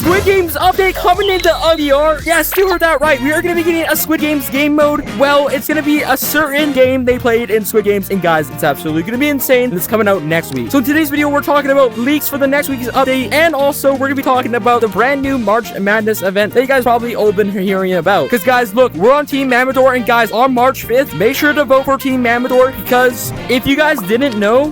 Squid Game's update coming into VR. Yes, you heard that right. We are going to be getting a Squid Game's game mode. Well, it's going to be a certain game they played in Squid Games. And guys, it's absolutely going to be insane. It's coming out next week. So in today's video, we're talking about leaks for the next week's update. And also, we're going to be talking about the brand new March Madness event that you guys probably all been hearing about. Because guys, look, we're on Team Mamador. And guys, on March 5th, make sure to vote for Team Mamador. Because if you guys didn't know,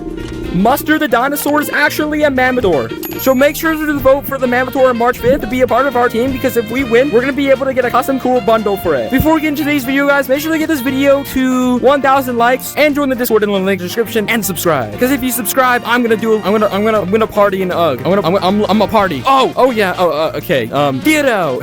Mustard the dinosaur is actually a Mamador. So make sure to vote for the Mamador on March 5th to be a part of our team, because if we win, we're going to be able to get a custom cool bundle for it. Before we get into today's video, guys, make sure to get this video to 1,000 likes and join the Discord in the link description and subscribe. Because if you subscribe, I'm gonna party in UGG. I'm a party. Okay. Dino.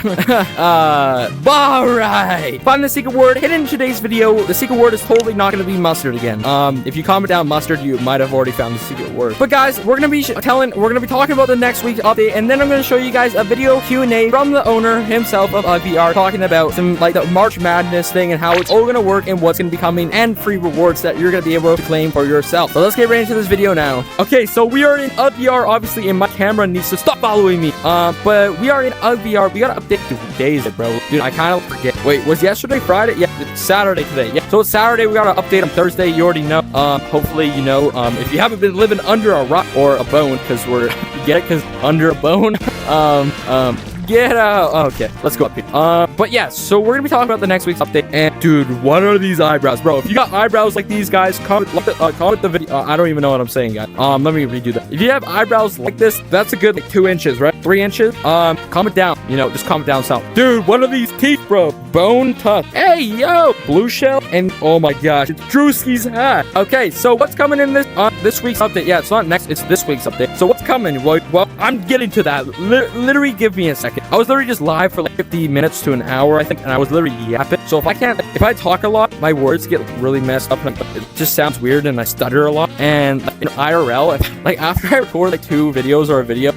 Alright. Find the secret word hidden in today's video. The secret word is totally not going to be mustard again. If you comment down mustard, you might have already found the secret word. But guys, we're gonna be talking about the next week's update, and then I'm gonna show you guys a video Q&A from the owner himself of VR, talking about some like the March Madness thing and how it's all gonna work and what's gonna be coming, and free rewards that you're gonna be able to claim for yourself. So let's get right into this video now. Okay, so we are in VR, obviously, and my camera needs to stop following me. But we are in VR. We gotta update the days, bro. Dude, I kind of forget. Wait, was yesterday Friday? Yeah, it's Saturday today. Yeah, so it's Saturday. We gotta update on Thursday. You already know. Hopefully, you know. If you haven't been living under a rock or a bone, because we're get it, because under a bone. Get out. Okay, let's go up here. But yeah, so we're gonna be talking about the next week's update. And dude, what are these eyebrows, bro? If you got eyebrows like these, guys, comment the video. I don't even know what I'm saying, guys. Let me redo that. If you have eyebrows like this, that's a good like 2 inches, right? 3 inches. Comment down. You know, just comment down south. Dude, what are these teeth, bro? Bone tough. Hey, yo, blue shell, and oh my gosh, it's Drewski's hat. Okay, so what's coming in this week's update? Yeah, it's not next. It's this week's update. So what's coming? Well, I'm getting to that. Literally, give me a second. I was literally just live for like 50 minutes to an hour, I think, and I was literally yapping. So if I talk a lot, my words get really messed up, and it just sounds weird, and I stutter a lot. And in IRL, like after I record like 2 videos or a video,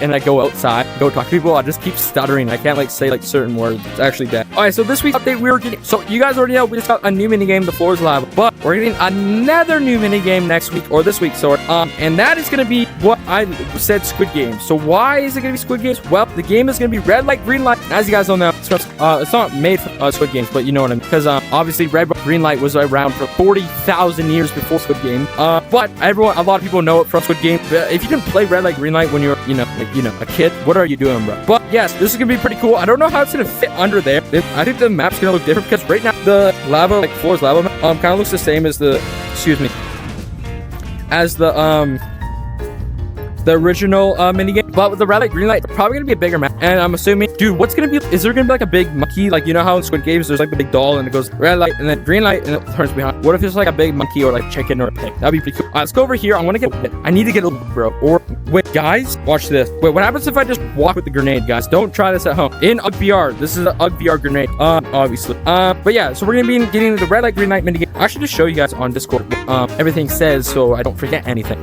and I go outside, go talk to people, I just keep stuttering. I can't like say like certain words. It's actually bad. All right, so this week's update, so you guys already know we just got a new mini game, the floor is lava, but we're getting another new mini game next week, or this week, and that is gonna be what I said, Squid Game. So why is it gonna be Squid Games? Well, the game is gonna be red light, green light. As you guys don't know, it's not made for Squid Games, but you know what I mean, because obviously red, green light was around for 40,000 years before Squid Game. But a lot of people know it from Squid Game. If you didn't play red light, green light when you're a kid, what are you doing, bro? But yes, this is gonna be pretty cool. I don't know how it's gonna fit under there. I think the map's gonna look different, because right now the lava, like floor's lava, kind of looks the same as the original minigame, but with the red light, green light, probably gonna be a bigger map. And I'm assuming, dude, is there gonna be like a big monkey? Like, you know how in Squid Games there's like the big doll and it goes red light and then green light and it turns behind. What if it's like a big monkey or like chicken or a pig? That'd be pretty cool. Let's go over here. I need to get a bro. Or wait, guys, watch this. Wait, what happens if I just walk with the grenade, guys? Don't try this at home. In UGG VR, this is an UGG VR grenade, obviously. But yeah, so we're gonna be getting the red light, green light minigame. I should just show you guys on Discord everything says, so I don't forget anything.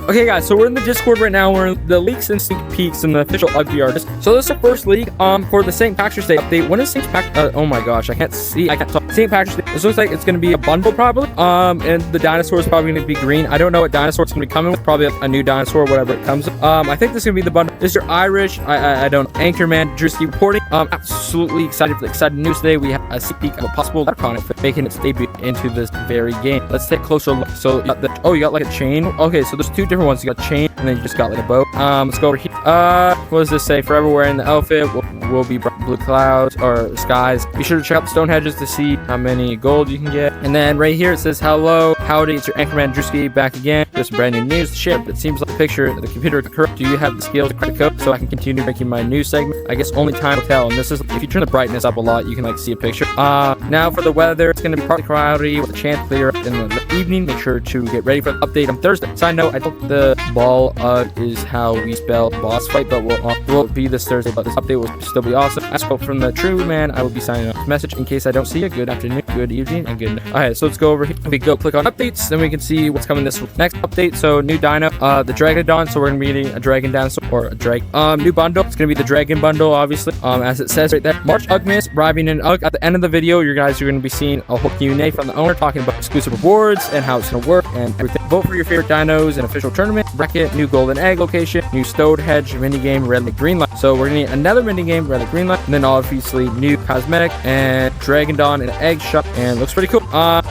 Okay, guys, so we're in the Discord right now. We're in the leaks and sneak peeks in the official UGG VR. So this is the first leak for the St. Patrick's Day update. When is St. Patrick's? Oh my gosh, I can't talk. St. Patrick's Day. This looks like it's going to be a bundle probably. And the dinosaur is probably going to be green. I don't know what dinosaur it's going to be coming with. Probably a new dinosaur, whatever it comes with. I think this is going to be the bundle. Mr. Irish, I don't know. Anchorman, Drewski reporting. Absolutely excited for the exciting news today. We have a sneak peek of a possible leprechaun for making its debut into this very game. Let's take a closer look. So, you got like a chain. Okay, so there's 2 different ones. You got chain, and then you just got like a boat. Let's go over here. What does this say? Forever wearing the outfit will be blue clouds or skies. Be sure to check out the stone hedges to see how many gold you can get. And then right here it says hello, howdy, it's your Anchorman Drewski back again. There's some brand new news to share. It seems like a picture of the computer correct. Do you have the skills to crack the code so I can continue making my news segment? I guess only time will tell. And this is, if you turn the brightness up a lot, you can like see a picture. Now for the weather, it's gonna be partly cloudy with a chance clear up in the evening. Make sure to get ready for the update on Thursday. Side note, I think the ball is how we spell boss fight, but will be this Thursday. But this update will still be awesome. As spoke from the true man, I will be signing off. Message in case I don't see you. Good afternoon. good evening, and good night. Alright, so let's go over here. We go click on updates, then we can see what's coming this next update. So new Dino, the Dragonodon. So we're gonna be getting a Dragon Dinosaur, or a new bundle. It's gonna be the Dragon bundle, obviously. As it says right there. March Ugmas arriving in Ugg. At the end of the video, you guys are gonna be seeing a whole Q&A from the owner talking about exclusive rewards and how it's gonna work and everything. Vote for your favorite dinos in official tournament. Bracket, new golden egg location, new stowed hedge minigame, red light, green light. So we're gonna need another minigame, red light, green light, and then obviously new cosmetic and Dragonodon and egg shop, and looks pretty cool.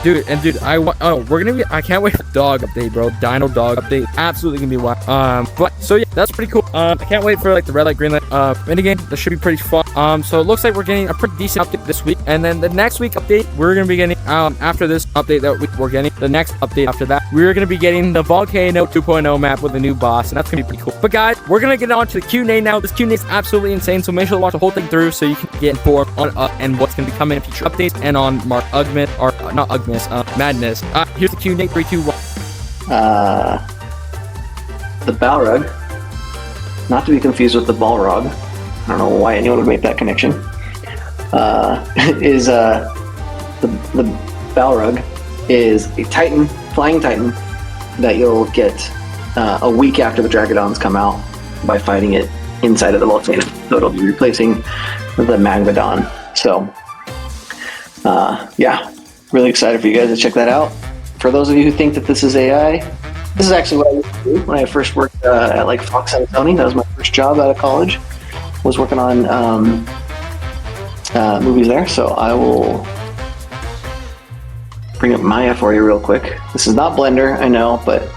Dude, I can't wait for dog update, bro. Dino dog update, absolutely gonna be wild. But so yeah, that's pretty cool. I can't wait for like the red light, green light minigame. That should be pretty fun. So it looks like we're getting a pretty decent update this week, and then the next week update we're gonna be getting after this update that we're getting, the next update after that, we're gonna be getting the Volcano 2.0 map with a new boss, and that's gonna be pretty cool. But guys, we're gonna get on to the Q&A now. This Q&A is absolutely insane, so make sure to watch the whole thing through so you can get informed on and what's gonna be coming in future updates and on Mark Ugmas, or not Ugmas, Madness. Here's the Q&A. 3, 2, 1. The Balrog, not to be confused with the Balrog. I don't know why anyone would make that connection. Is the Balrog is a Titan, flying Titan, that you'll get a week after the Dragonodons come out by fighting it inside of the volcano. So it'll be replacing the Magmadon. So, yeah, really excited for you guys to check that out. For those of you who think that this is AI, this is actually what I used to do when I first worked at like Fox and Sony. That was my first job out of college. Was working on movies there. So I will bring up Maya for you real quick. This is not Blender, I know, but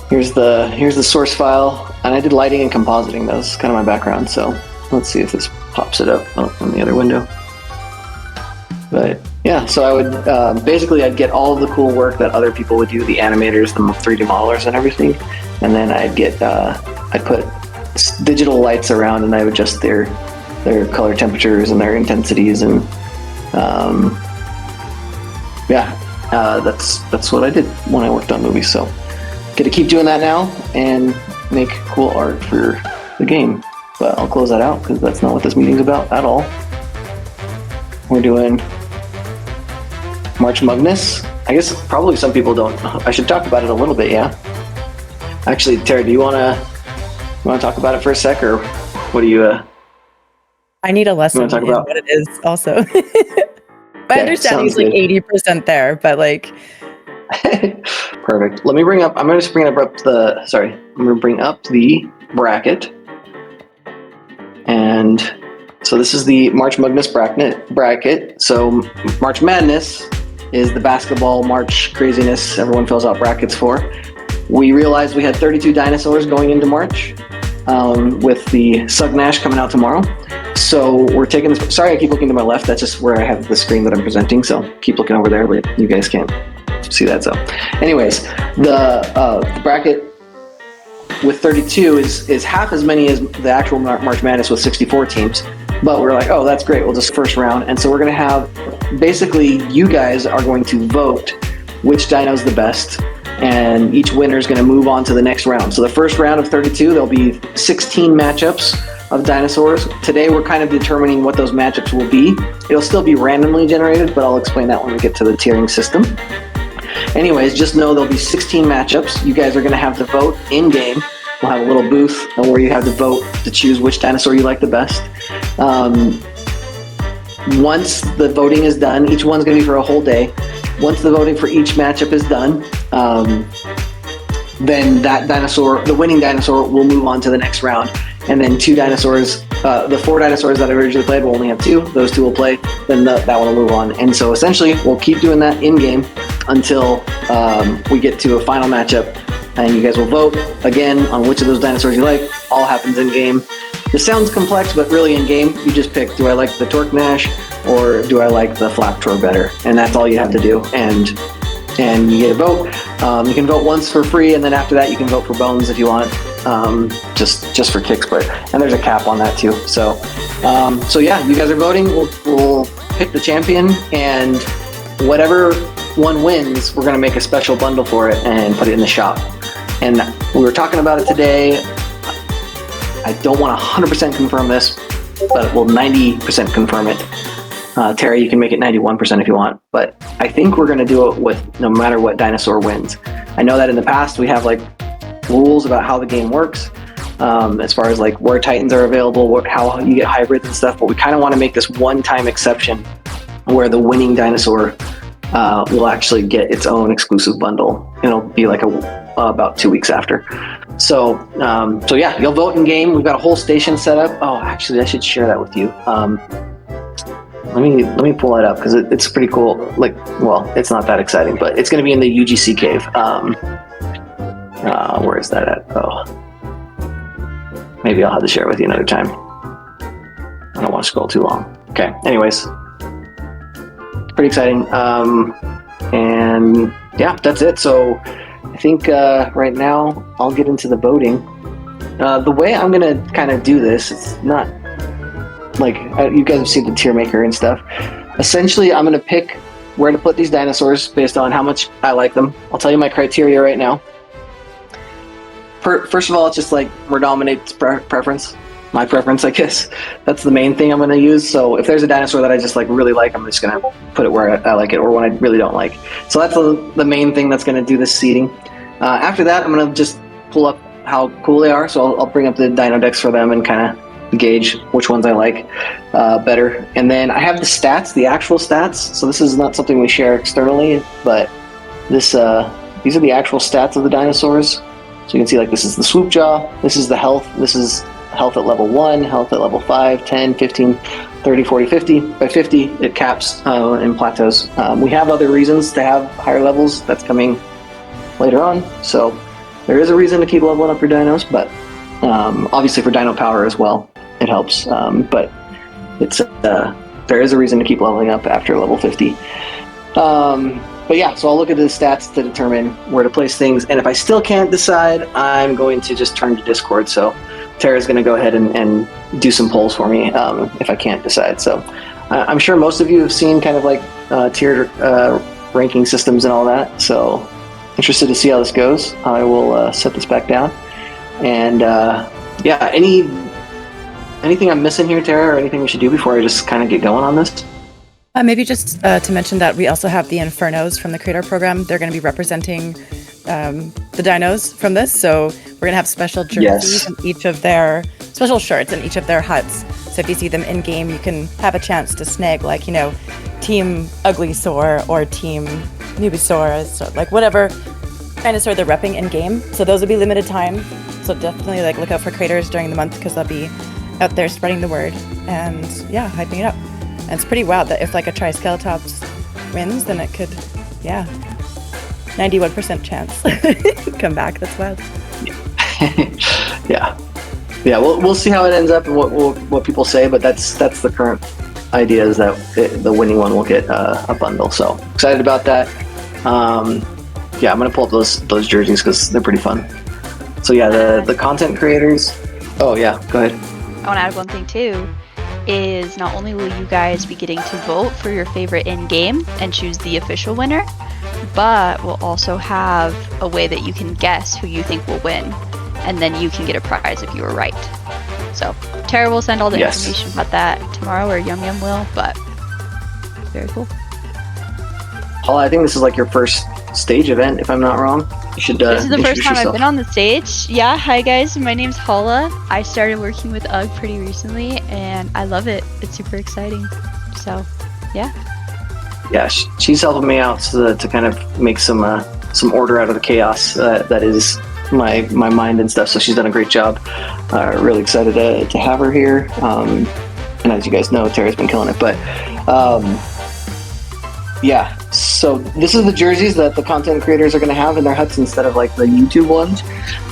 here's the source file, and I did lighting and compositing. That was kind of my background. So let's see if this pops it up on the other window. But yeah, so I would basically I'd get all of the cool work that other people would do, the animators, the 3D modelers, and everything, and then I'd put digital lights around, and I would adjust their color temperatures and their intensities, and that's what I did when I worked on movies. So get to keep doing that now and make cool art for the game. But I'll close that out because that's not what this meeting's about at all. We're doing March Magnus. I guess probably some people don't. I should talk about it a little bit, yeah. Actually, Tara, do you wanna talk about it for a sec, or what do you? I need a lesson in what it is, also. My understanding is like 80% there, but like. Perfect. Let me bring up. I'm gonna just bring up the. Sorry, I'm gonna bring up the bracket, and so this is the March Magnus bracket. So March Madness is the basketball March craziness everyone fills out brackets for. We realized we had 32 dinosaurs going into March, with the Sugnash coming out tomorrow. So we're taking this. Sorry, I keep looking to my left. That's just where I have the screen that I'm presenting. So keep looking over there, but you guys can't see that. So, anyways, the bracket with 32 is half as many as the actual March Madness with 64 teams. But we're like, oh, that's great. We'll just first round. And so we're going to have, basically, you guys are going to vote which dino's the best. And each winner is going to move on to the next round. So the first round of 32, there'll be 16 matchups of dinosaurs. Today, we're kind of determining what those matchups will be. It'll still be randomly generated, but I'll explain that when we get to the tiering system. Anyways, just know there'll be 16 matchups. You guys are going to have to vote in-game. We'll have a little booth where you have to vote to choose which dinosaur you like the best. Once the voting is done, each one's going to be for a whole day. Once the voting for each matchup is done, then that dinosaur, the winning dinosaur, will move on to the next round. And then two dinosaurs, the 4 dinosaurs that I originally played will only have 2. Those 2 will play, then that one will move on. And so essentially, we'll keep doing that in-game until we get to a final matchup. And you guys will vote again on which of those dinosaurs you like. All happens in-game. This sounds complex, but really in-game, you just pick, do I like the Torque Nash or do I like the Flaptor better? And that's all you have to do. And you get a vote. You can vote once for free, and then after that you can vote for bones if you want, just for kicks. And there's a cap on that too. So yeah, you guys are voting. We'll pick the champion, and whatever one wins, we're gonna make a special bundle for it and put it in the shop. And we were talking about it today. I don't want to 100% confirm this, but we'll 90% confirm it. Terry, you can make it 91% if you want, but I think we're going to do it with no matter what dinosaur wins. I know that in the past we have like rules about how the game works, as far as like where Titans are available, how you get hybrids and stuff, but we kind of want to make this one-time exception where the winning dinosaur will actually get its own exclusive bundle. It'll be like about 2 weeks after. So yeah, you'll vote in game. We've got a whole station set up. Oh, actually, I should share that with you. Let me pull that up because it's pretty cool. Like, well, it's not that exciting, but it's going to be in the UGC cave. Where is that at? Oh, maybe I'll have to share it with you another time. I don't want to scroll too long. Okay. Anyways, pretty exciting. And yeah, that's it. So I think right now I'll get into the voting. The way I'm going to kind of do this, it's not like you guys have seen the tier maker and stuff. Essentially, I'm going to pick where to put these dinosaurs based on how much I like them. I'll tell you my criteria right now. First of all, it's just like where dominates preference. My preference, I guess. That's the main thing I'm going to use. So if there's a dinosaur that I just like really like, I'm just going to put it where I like it, or when I really don't like. So that's the main thing that's going to do this seeding. After that, I'm going to just pull up how cool they are. So I'll bring up the dino decks for them and kind of gauge which ones I like better. And then I have the stats, the actual stats. So this is not something we share externally, but these are the actual stats of the dinosaurs. So you can see like this is the swoop jaw, this is the health, this is health at level 1, health at level 5, 10, 15, 30, 40, 50. By 50, it caps and plateaus. We have other reasons to have higher levels. That's coming later on. So there is a reason to keep leveling up your dinos, but obviously for dino power as well, it helps. But it's there is a reason to keep leveling up after level 50. But yeah, so I'll look at the stats to determine where to place things. And if I still can't decide, I'm going to just turn to Discord. So Tara's going to go ahead and do some polls for me if I can't decide. So I'm sure most of you have seen kind of like tiered ranking systems and all that. So interested to see how this goes. I will set this back down. And yeah, anything I'm missing here, Tara, or anything we should do before I just kind of get going on this? Maybe just to mention that we also have the Infernos from the Creator Program. They're going to be representing the dinos from this. So we're going to have special jerseys in each of their special shirts in each of their huts. So if you see them in game, you can have a chance to snag like, you know, Team Uglysaur or Team Nubisaurus, or like whatever dinosaur they're repping in game. So those will be limited time. So definitely like look out for creators during the month because they'll be out there spreading the word and yeah, hyping it up. And it's pretty wild that if like a Triceratops wins, then it could, 91% chance come back. That's wild. Yeah. We'll see how it ends up and what people say, but that's the current idea is that the winning one will get a bundle. So excited about that. I'm gonna pull up those jerseys because they're pretty fun. So yeah, the content creators. Oh yeah, go ahead. I want to add one thing too. Is not only will you guys be getting to vote for your favorite in-game and choose the official winner, but we'll also have a way that you can guess who you think will win, and then you can get a prize if you were right. So Tara will send all the information about that tomorrow, or Yum Yum will, but very cool. Paula, I think this is like your first stage event, if I'm not wrong. You should This is the first time yourself. I've been on the stage. Yeah, hi guys, my name's Paula. I started working with UGG pretty recently, and I love it. It's super exciting. So, yeah. Yeah, she's helping me out to kind of make some order out of the chaos that is my mind and stuff. So she's done a great job. Really excited to have her here. And as you guys know, Tara's been killing it. But yeah, so this is the jerseys that the content creators are going to have in their huts instead of like the YouTube ones.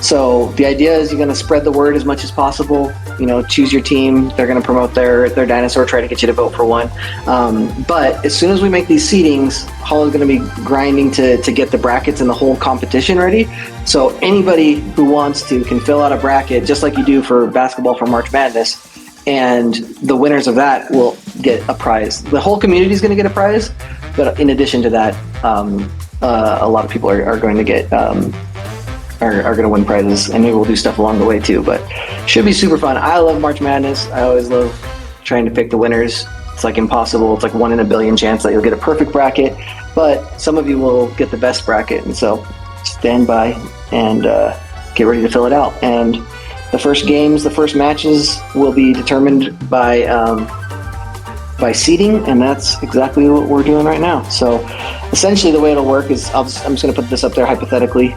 So the idea is you're going to spread the word as much as possible. You know, choose your team. They're going to promote their dinosaur, try to get you to vote for one. But as soon as we make these seedings, Hall is going to be grinding to get the brackets and the whole competition ready. So anybody who wants to can fill out a bracket just like you do for basketball for March Madness. And the winners of that will get a prize. The whole community is going to get a prize. But in addition to that, a lot of people are going to get are going to win prizes, and maybe we'll do stuff along the way too. But should be super fun. I love March Madness. I always love trying to pick the winners, It's like impossible. It's like 1 in a billion chance that you'll get a perfect bracket, but some of you will get the best bracket. And so stand by and get ready to fill it out. And the first games, the first matches will be determined by seeding, and that's exactly what we're doing right now. So essentially the way it'll work is I'm just going to put this up there hypothetically.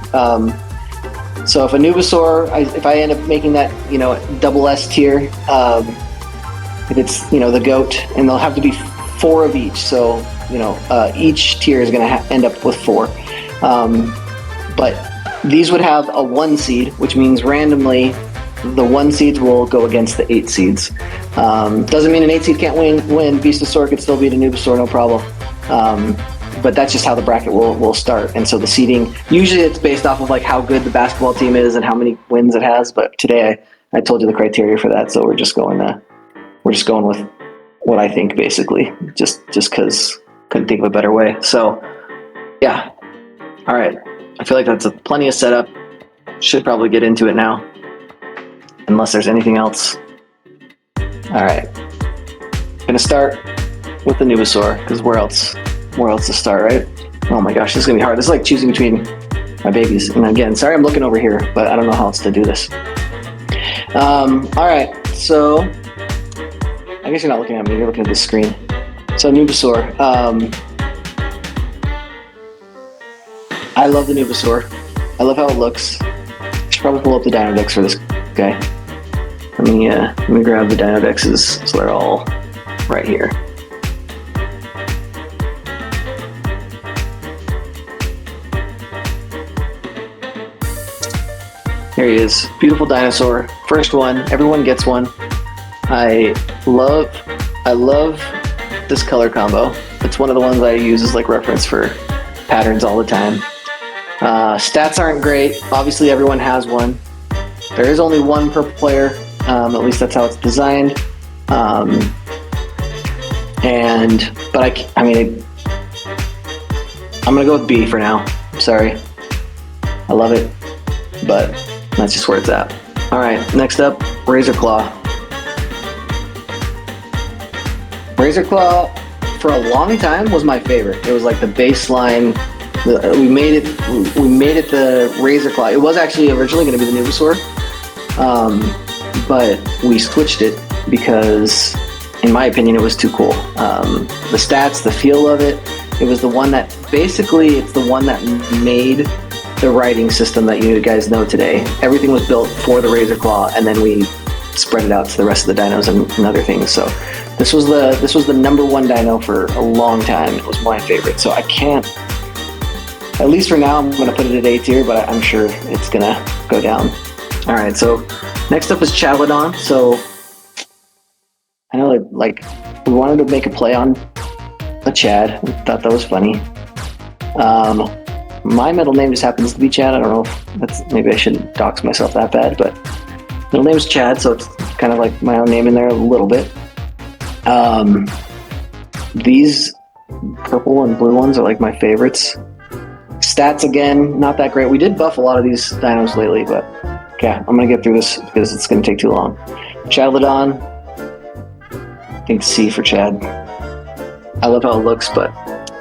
So if a Nubasaur, if I end up making that, double S tier, if it's, the GOAT, and they'll have to be 4 of each. So, each tier is going to end up with 4. But these would have a 1 seed, which means randomly the 1 seeds will go against the 8 seeds. Doesn't mean an 8 seed can't win. Beastosaur could still beat a Nubasaur, no problem. But that's just how the bracket will start. And so the seeding, usually it's based off of like how good the basketball team is and how many wins it has. But today I told you the criteria for that, so we're just going with what I think, basically, just because couldn't think of a better way. So yeah, all right. I feel like that's plenty of setup. Should probably get into it now, unless there's anything else. All right, gonna start with the Nubasaur, because where else to start, right? Oh my gosh, this is gonna be hard. This is like choosing between my babies. And again, sorry I'm looking over here, but I don't know how else to do this. All right, so I guess you're not looking at me, you're looking at this screen. So Nubasaur. I love the Nubasaur. I love how it looks. I should probably pull up the Dino decks for this guy. Let me grab the Dino dexes so they're all right here. Here he is. Beautiful dinosaur. First one. Everyone gets one. I love this color combo. It's one of the ones I use as like reference for patterns all the time. Stats aren't great. Obviously everyone has one. There is only one per player. At least that's how it's designed. But I'm gonna go with B for now. I'm sorry. I love it, but that's just where it's at. All right, next up, Razor Claw. Razor Claw, for a long time, was my favorite. It was like the baseline. We made it the Razor Claw. It was actually originally going to be the Nubasaur, but we switched it because, in my opinion, it was too cool. The stats, the feel of it. It was the one that it's the one that made the writing system that you guys know today. Everything was built for the Razor Claw, and then we spread it out to the rest of the dinos and other things. So this was the number 1 dino for a long time. It was my favorite. So I can't, at least for now, I'm going to put it at A tier, but I'm sure it's going to go down. All right, so next up is Chaladon. So I know like we wanted to make a play on a Chad. We thought that was funny. My middle name just happens to be Chad. I don't know if maybe I shouldn't dox myself that bad, but middle name is Chad, so it's kind of like my own name in there a little bit. These purple and blue ones are like my favorites. Stats, again, not that great. We did buff a lot of these dinos lately, but okay, I'm going to get through this because it's going to take too long. Chadlodon, I think C for Chad. I love how it looks, but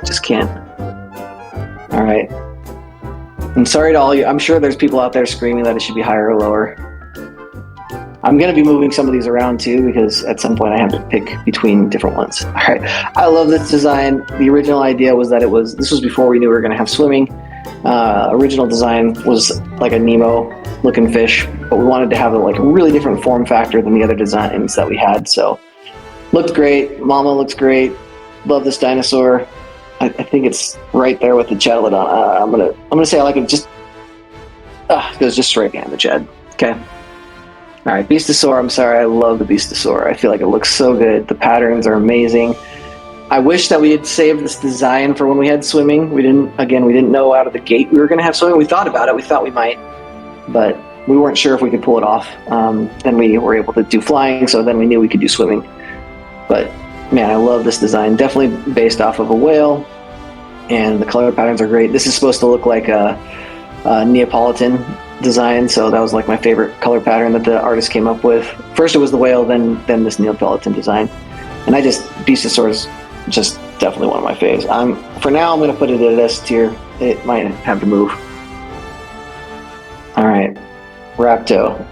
just can't. All right. I'm sorry to all you. I'm sure there's people out there screaming that it should be higher or lower. I'm going to be moving some of these around too, because at some point I have to pick between different ones. All right. I love this design. The original idea was that this was before we knew we were going to have swimming. Original design was like a Nemo looking fish, but we wanted to have a really different form factor than the other designs that we had. So looked great. Mama looks great. Love this dinosaur. I think it's right there with the Chadlodon. I'm gonna say I like it just it goes just right behind the Chad. Okay. All right, Beastosaur. I'm sorry, I love the Beastosaur. I feel like it looks so good. The patterns are amazing. I wish that we had saved this design for when we had swimming. We didn't know out of the gate we were gonna have swimming. We thought about it. We thought we might, but we weren't sure if we could pull it off. Then we were able to do flying, so then we knew we could do swimming. But man, I love this design. Definitely based off of a whale, and the color patterns are great. This is supposed to look like a Neapolitan design, so that was like my favorite color pattern that the artist came up with. First it was the whale, then this Neapolitan design. And Beastosaur's just definitely one of my faves. For now, I'm going to put it at S tier. It might have to move. All right, Rapto.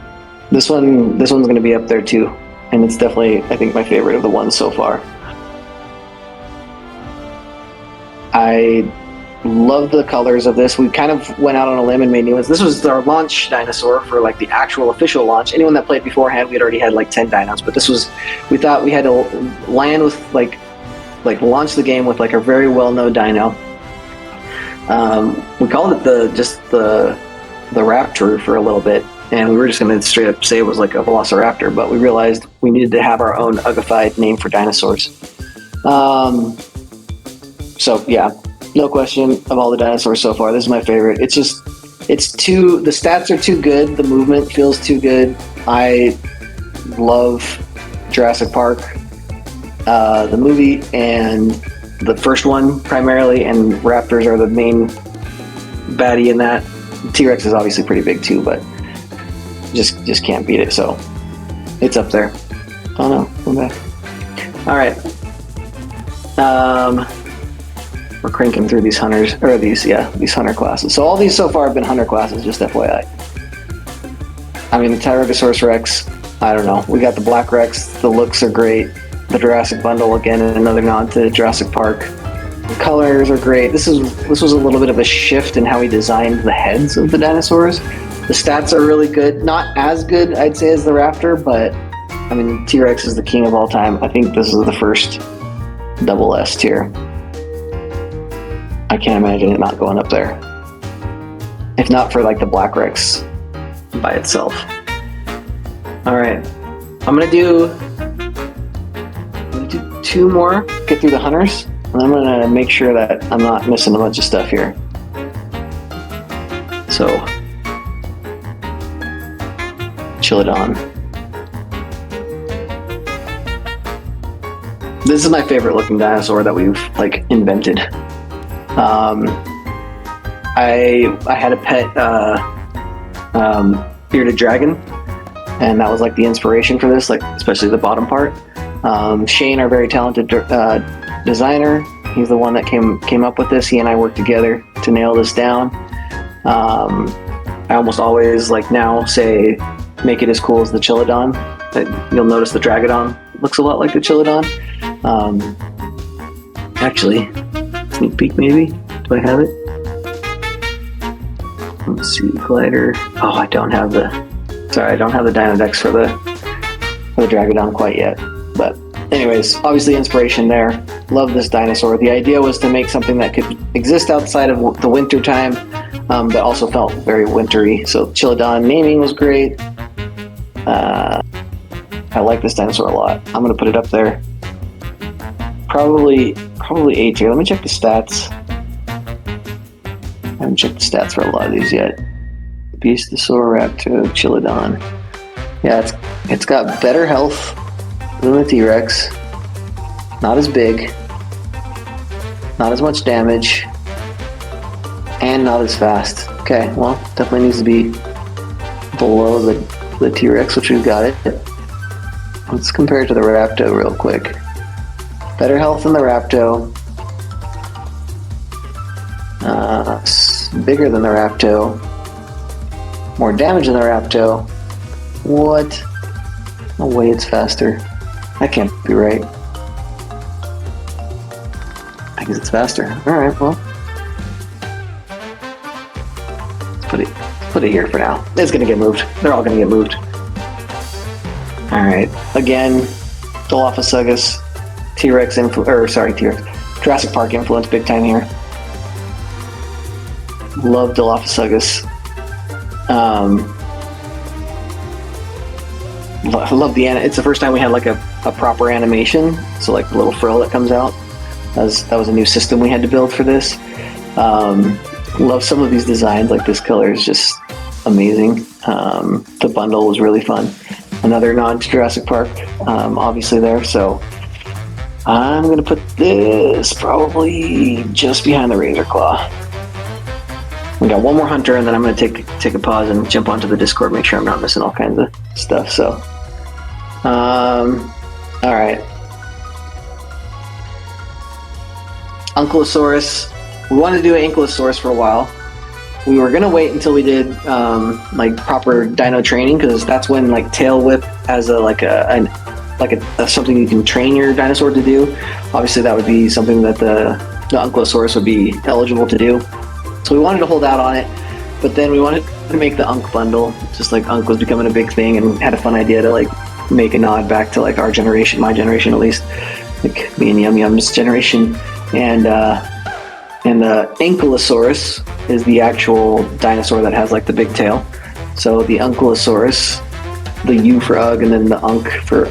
This one's going to be up there too, and it's definitely, I think, my favorite of the ones so far. I love the colors of this. We kind of went out on a limb and made new ones. This was our launch dinosaur for like the actual official launch. Anyone that played beforehand, we had already had like 10 dinos, but we thought we had to land with like launch the game with like a very well-known dino. We called it the Raptor for a little bit, and we were just going to straight up say it was like a Velociraptor, but we realized we needed to have our own ugified name for dinosaurs. So yeah, no question, of all the dinosaurs so far, this is my favorite. The stats are too good, the movement feels too good. I love Jurassic Park, the movie, and the first one primarily, and raptors are the main baddie in that. T-Rex is obviously pretty big too, but just can't beat it, so it's up there. Oh no, I'm back. Alright. We're cranking through these these hunter classes. So all these so far have been hunter classes, just FYI. I mean, the Tyrannosaurus Rex, I don't know. We got the Black Rex, the looks are great. The Jurassic Bundle, again, another nod to Jurassic Park. The colors are great. This was a little bit of a shift in how he designed the heads of the dinosaurs. The stats are really good. Not as good, I'd say, as the Raptor, but I mean, T-Rex is the king of all time. I think this is the first double S tier. I can't imagine it not going up there. If not for like the Black Rex by itself. Alright. I'm gonna do 2 more, get through the hunters, and I'm gonna make sure that I'm not missing a bunch of stuff here. So, Chilodon. This is my favorite looking dinosaur that we've like invented. I had a pet bearded dragon, and that was like the inspiration for this, like especially the bottom part. Shane, our very talented designer, he's the one that came up with this. He and I worked together to nail this down. I almost always now say make it as cool as the Chilodon. You'll notice the Dragodon looks a lot like the Chilodon. Actually, sneak peek maybe. Do I have it? Let's see, glider. Oh, I don't have the Dinodex for the Dragodon quite yet. But anyways, obviously inspiration there. Love this dinosaur. The idea was to make something that could exist outside of the winter time, but also felt very wintry. So Chilodon naming was great. I like this dinosaur a lot. I'm gonna put it up there. Probably A tier. Let me check the stats. I haven't checked the stats for a lot of these yet. Beastosaur, Raptor, Chilodon. Yeah, it's got better health than the T-Rex. Not as big. Not as much damage. And not as fast. Okay, well, definitely needs to be below the T-Rex, which we've got it. Let's compare it to the Raptor real quick. Better health than the Raptor. Bigger than the Raptor. More damage than the Raptor. What? No way it's faster. That can't be right. I guess it's faster. Alright, well. Let's put it here for now. It's gonna get moved. They're all gonna get moved. Alright. Again, Dilophosaurus, T-Rex Jurassic Park influence big time here. Love Dilophosaurus. I love it's the first time we had like a proper animation, so like the little frill that comes out. That was a new system we had to build for this. Love some of these designs, like this color is just amazing. The bundle was really fun. Another nod to Jurassic Park, obviously there, so I'm gonna put this probably just behind the Razor Claw. We got one more hunter, and then I'm gonna take a pause and jump onto the Discord, make sure I'm not missing all kinds of stuff. So, all right, Ankylosaurus. We wanted to do an Ankylosaurus for a while. We were gonna wait until we did like proper dino training, because that's when like tail whip as a something you can train your dinosaur to do. Obviously, that would be something that the Ankylosaurus would be eligible to do. So we wanted to hold out on it, but then we wanted to make the Unk bundle. Just like Unk was becoming a big thing, and had a fun idea to like make a nod back to like our generation, my generation at least, like me and Yum Yum's generation, and the Ankylosaurus is the actual dinosaur that has like the big tail. So the Ankylosaurus, the U for Ugg, and then the Unk for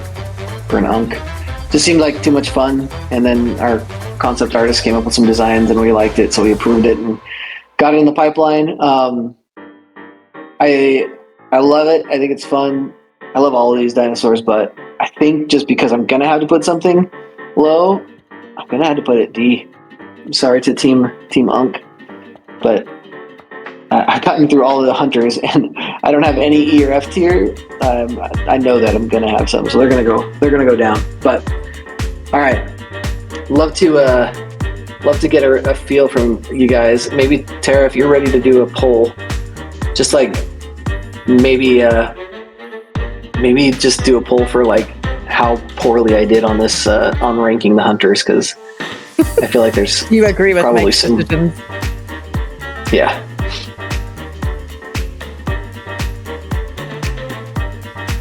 an Unk. Just seemed like too much fun, and then our concept artist came up with some designs, and we liked it, so we approved it and got it in the pipeline. I love it. I think it's fun. I love all of these dinosaurs, but I think just because I'm gonna have to put something low, I'm gonna have to put it D. I'm sorry to Team Unk, but I've gotten through all of the hunters, and I don't have any E or F tier. I know that I'm gonna have some, so they're gonna go down. But all right, love to get a feel from you guys. Maybe Tara, if you're ready to do a poll, just like maybe just do a poll for like how poorly I did on this on ranking the hunters, because I feel like there's you agree with probably Mike's some decisions. Yeah.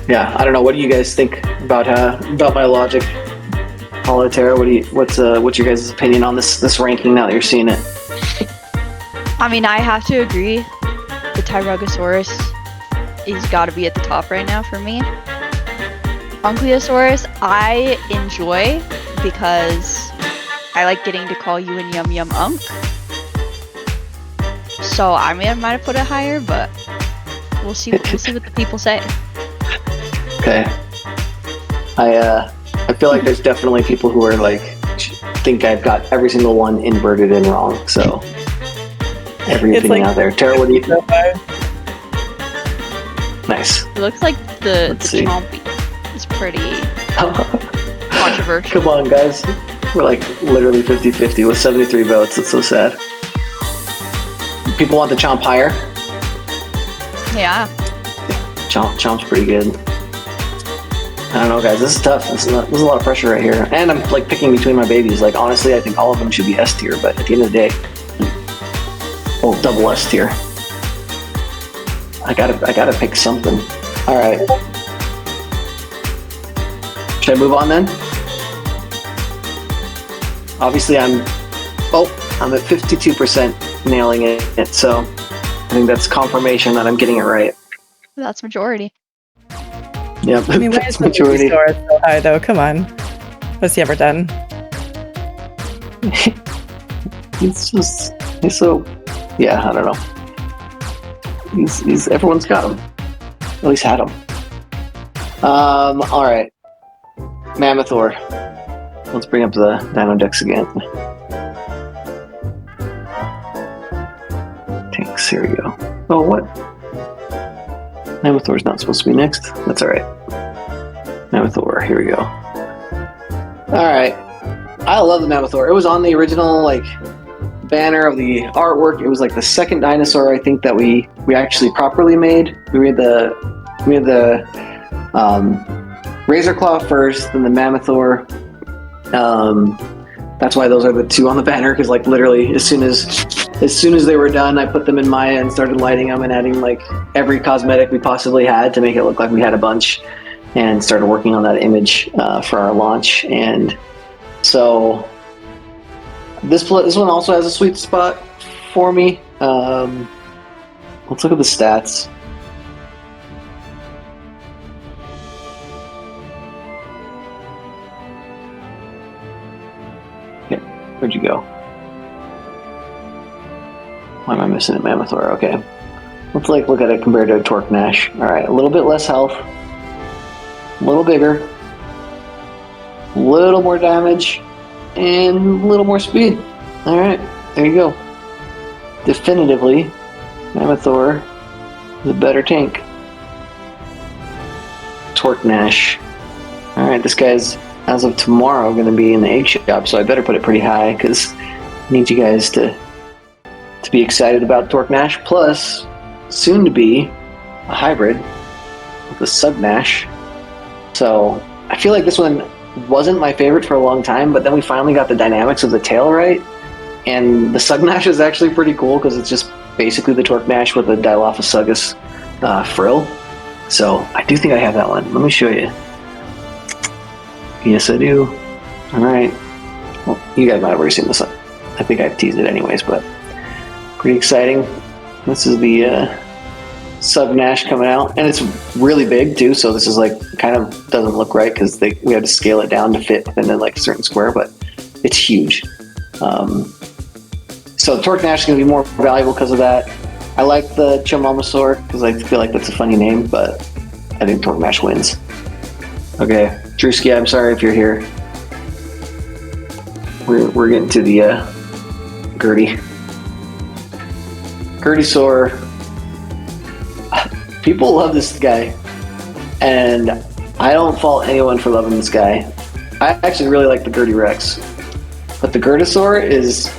Yeah, I don't know. What do you guys think about my logic? Paula, Tara, what's your guys' opinion on this ranking now that you're seeing it? I mean, I have to agree. The Tyrannosaurus is got to be at the top right now for me. Ankylosaurus, I enjoy because I like getting to call you and Yum Yum Unk. So I might have put it higher, but we'll see. We'll see what the people say. Okay. I feel like there's definitely people who are like think I've got every single one inverted and wrong. So every opinion like, out there. Tara, what do you think? Nice. It looks like the Chompy is pretty controversial. Come on, guys. We're like literally 50-50 with 73 votes. It's so sad. People want the Chomp higher. Yeah. Chomp's pretty good. I don't know, guys. This is tough. There's a lot of pressure right here, and I'm like picking between my babies. Like honestly, I think all of them should be S tier, but at the end of the day, oh, double S tier. I gotta pick something. All right. Should I move on then? Obviously, I'm at 52% nailing it. So I think that's confirmation that I'm getting it right. That's majority. Yep. I mean, why is the majority score so high though? Come on, what's he ever done? he's so, yeah, I don't know. He's everyone's got him. At least had him. All right. Mammothor. Let's bring up the Dino Dex again. Tanks, here we go. Oh, what? Mammothor's not supposed to be next. That's all right. Mammothor, here we go. All right. I love the Mammothor. It was on the original like banner of the artwork. It was like the second dinosaur I think that we actually properly made. We made the Razor Claw first, then the Mammothor. That's why those are the two on the banner, because like literally as soon as they were done, I put them in Maya and started lighting them and adding like every cosmetic we possibly had to make it look like we had a bunch, and started working on that image for our launch. And so this one also has a sweet spot for me. Let's look at the stats. Okay, where'd you go? Why am I missing a Mammothor? Okay. Let's like look at it compared to a Torque Nash. Alright, a little bit less health. A little bigger. A little more damage. And a little more speed. Alright, there you go. Definitively, Mammothor is a better tank. Torque Nash. Alright, this guy's, as of tomorrow, going to be in the egg shop, so I better put it pretty high, because need you guys to be excited about Torque-Nash, plus soon to be a hybrid with the Sug-Nash. So I feel like this one wasn't my favorite for a long time, but then we finally got the dynamics of the tail right, and the Sug-Nash is actually pretty cool because it's just basically the Torque-Nash with a Dilophosaurus frill. So I do think I have that one. Let me show you. Yes, I do. All right. Well, you guys might have already seen this. I think I've teased it anyways, but pretty exciting. This is the Sug-Nash coming out, and it's really big too. So this is like kind of doesn't look right because we had to scale it down to fit within like a certain square, but it's huge. So Torque-Nash is going to be more valuable because of that. I like the Chomamasaur because I feel like that's a funny name, but I think Torque-Nash wins. Okay, Drewski, I'm sorry if you're here. We're getting to the Gertie. Gertiesaur. People love this guy, and I don't fault anyone for loving this guy. I actually really like the Gertie Rex, but the Gertiesaur is...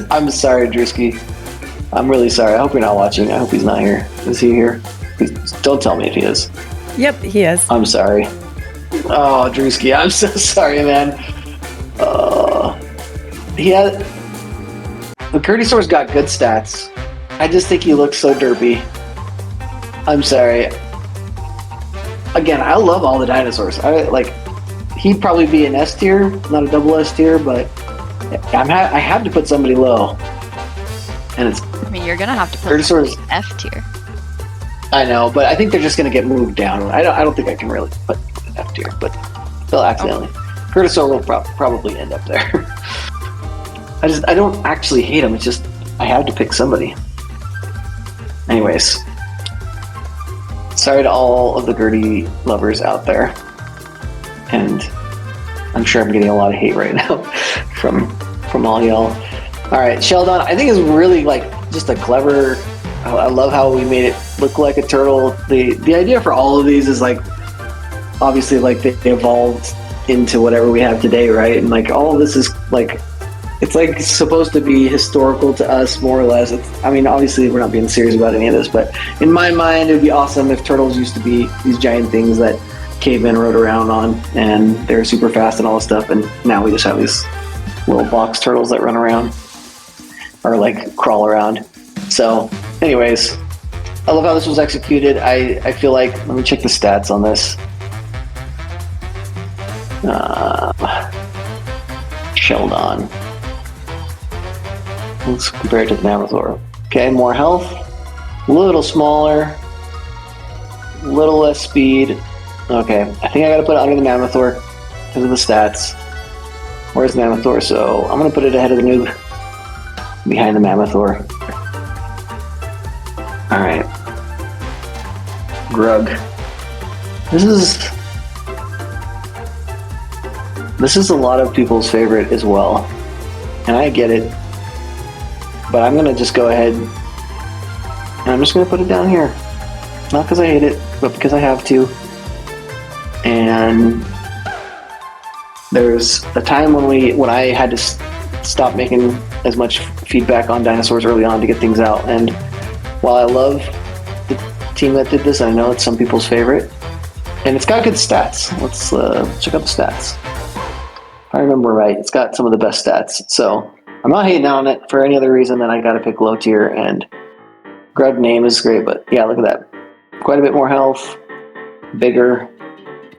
I'm sorry, Drewski. I'm really sorry. I hope you're not watching. I hope he's not here. Is he here? Please, don't tell me if he is. Yep, he is. I'm sorry. Oh, Drewski, I'm so sorry, man. The Gertiesaur's got good stats. I just think he looks so derpy. I'm sorry. Again, I love all the dinosaurs. He'd probably be an S tier, not a double S tier, but I have to put somebody low. And it's... I mean, you're gonna have to put Gertiesaur's F tier. I know, but I think they're just gonna get moved down. I don't think I can really put an F tier, but they'll accidentally. Gertiesaur will probably end up there. I don't actually hate him. It's just I have to pick somebody. Anyways, sorry to all of the Gertie lovers out there, and I'm sure I'm getting a lot of hate right now from all y'all. All right, Sheldon, I think is really just a clever. I love how we made it look like a turtle. The idea for all of these is obviously they evolved into whatever we have today, right? And all of this is it's supposed to be historical to us, more or less. Obviously we're not being serious about any of this, but in my mind, it would be awesome if turtles used to be these giant things that cavemen rode around on, and they're super fast and all this stuff. And now we just have these little box turtles that run around or crawl around. So, anyways, I love how this was executed. I feel like, let me check the stats on this. Sheldon. Let's compare it to the Mammosaur. Okay, more health, a little smaller, a little less speed. Okay, I think I gotta put it under the Mammosaur because of the stats. Where's the Mammosaur? So I'm gonna put it ahead of the noob, behind the Mammosaur. Alright. Grug. This is a lot of people's favorite as well. And I get it. But I'm going to just go ahead and I'm just going to put it down here. Not because I hate it, but because I have to. And there's a time when I had to stop making as much feedback on dinosaurs early on to get things out. And while I love the team that did this, I know it's some people's favorite. And it's got good stats. Let's check out the stats. If I remember right, it's got some of the best stats. So I'm not hating on it for any other reason than I got to pick low tier. And Grub name is great, but yeah, look at that. Quite a bit more health, bigger,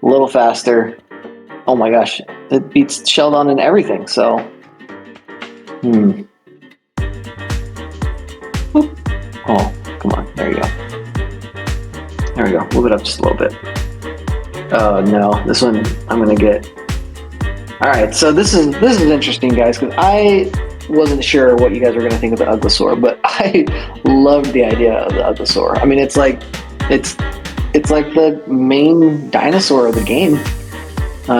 a little faster. Oh my gosh, it beats Sheldon in everything. So, Oh, come on. There you go. There we go. Move it up just a little bit. Oh no, this one I'm gonna get. All right, so this is interesting, guys, because I wasn't sure what you guys were gonna think of the Uglisaur, but I loved the idea of the Uglisaur. I mean, it's like the main dinosaur of the game.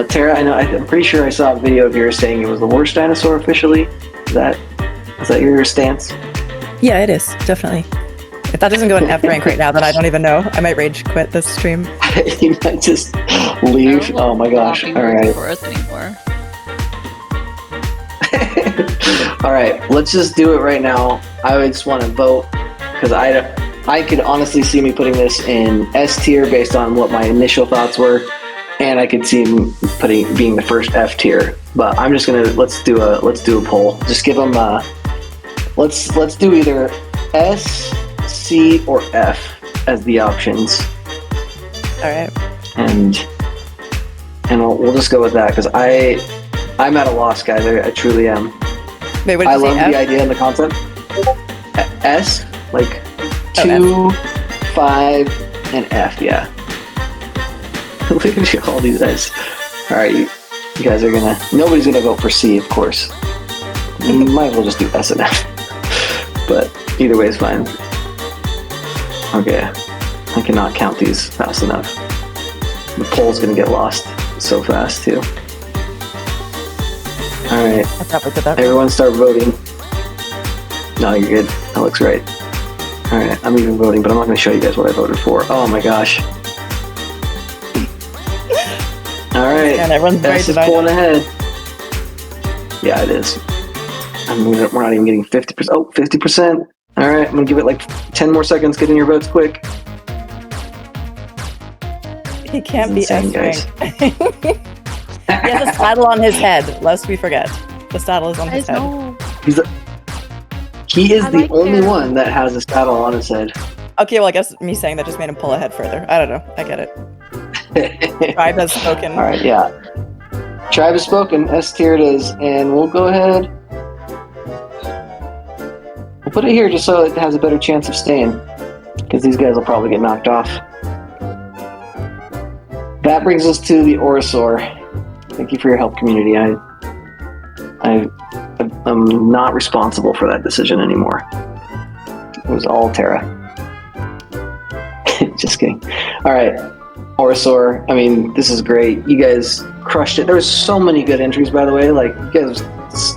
Tara, I'm pretty sure I saw a video of yours saying it was the worst dinosaur officially. Is that your stance? Yeah, it is, definitely. If that doesn't go in F rank right now, then I don't even know. I might rage quit this stream. You might just leave. Oh my gosh! All right. For us anymore. All right, let's just do it right now. I would just want to vote because I could honestly see me putting this in S tier based on what my initial thoughts were, and I could see him being the first F tier. But I'm just gonna let's do a poll. Just give them let's do either S, C, or F as the options. All right. And we'll just go with that because I'm at a loss, guys. I truly am. Wait, what did I you say? love F? the idea and the concept. S, like Oh, 2, 5, and F. Yeah. Look at you, all these guys. All right, you guys are gonna. Nobody's gonna vote for C, of course. You might as well just do S and F. But either way is fine. Okay, I cannot count these fast enough. The poll's gonna get lost so fast too. All right, I probably did that. everyone start voting. No, you're good. That looks right. All right, I'm even voting, but I'm not going to show you guys what I voted for. Oh my gosh. All right, And everyone's very S is divided. pulling ahead. Yeah, it is. We're not even getting 50%. Oh, 50%. All right, I'm going to give it like 10 more seconds. Get in your votes quick. He can't be Insane, S guys. rank. He has a saddle on his head, lest we forget. The saddle is on his head. He is I the like only him. one that has a saddle on his head. Okay, well, I guess me saying that just made him pull ahead further. I don't know. I get it. Tribe has spoken. All right, yeah. Tribe has spoken. S tier it is, and we'll go ahead. We'll put it here just so it has a better chance of staying, because these guys will probably get knocked off. That brings us to the Orosaur. Thank you for your help, community. I'm not responsible for that decision anymore. It was all Terra. Just kidding. All right, Orosaur. I mean, this is great. You guys crushed it. There was so many good entries, by the way. Like, you guys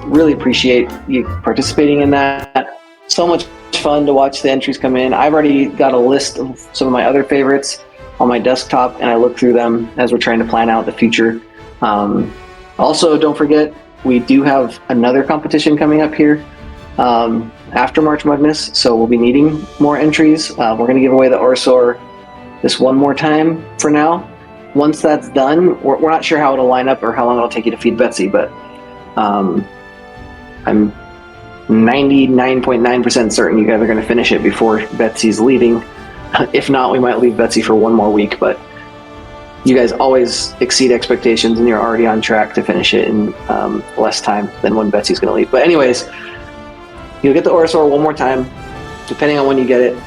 really appreciate you participating in that. So much fun to watch the entries come in. I've already got a list of some of my other favorites on my desktop, and I look through them as we're trying to plan out the future. Also, don't forget, we do have another competition coming up here after March Madness, so we'll be needing more entries. We're going to give away the Orosaur this one more time for now. Once that's done, we're not sure how it'll line up or how long it'll take you to feed Betsy, but I'm 99.9% certain you guys are going to finish it before Betsy's leaving. If not, we might leave Betsy for one more week, but you guys always exceed expectations and you're already on track to finish it in less time than when Betsy's going to leave. But anyways, you'll get the Orosaur one more time, depending on when you get it.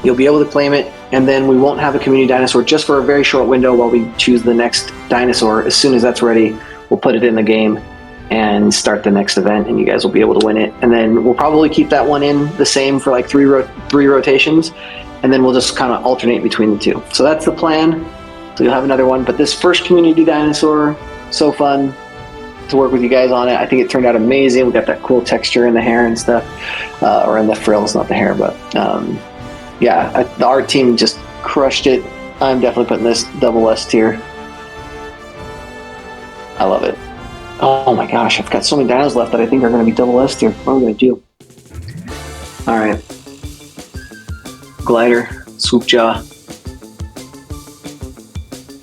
You'll be able to claim it, and then we won't have a community dinosaur just for a very short window while we choose the next dinosaur. As soon as that's ready, we'll put it in the game and start the next event, and you guys will be able to win it. And then we'll probably keep that one in the same for like three rotations, and then we'll just kind of alternate between the two. So that's the plan. So you'll have another one. But this first community dinosaur, so fun to work with you guys on it. I think it turned out amazing. We got that cool texture in the hair and stuff, or in the frills, not the hair. But yeah, the art team just crushed it. I'm definitely putting this double S tier. I love it. Oh my gosh, I've got so many dinos left that I think are going to be double S tier. What am I going to do? All right. Glider, Swoop Jaw.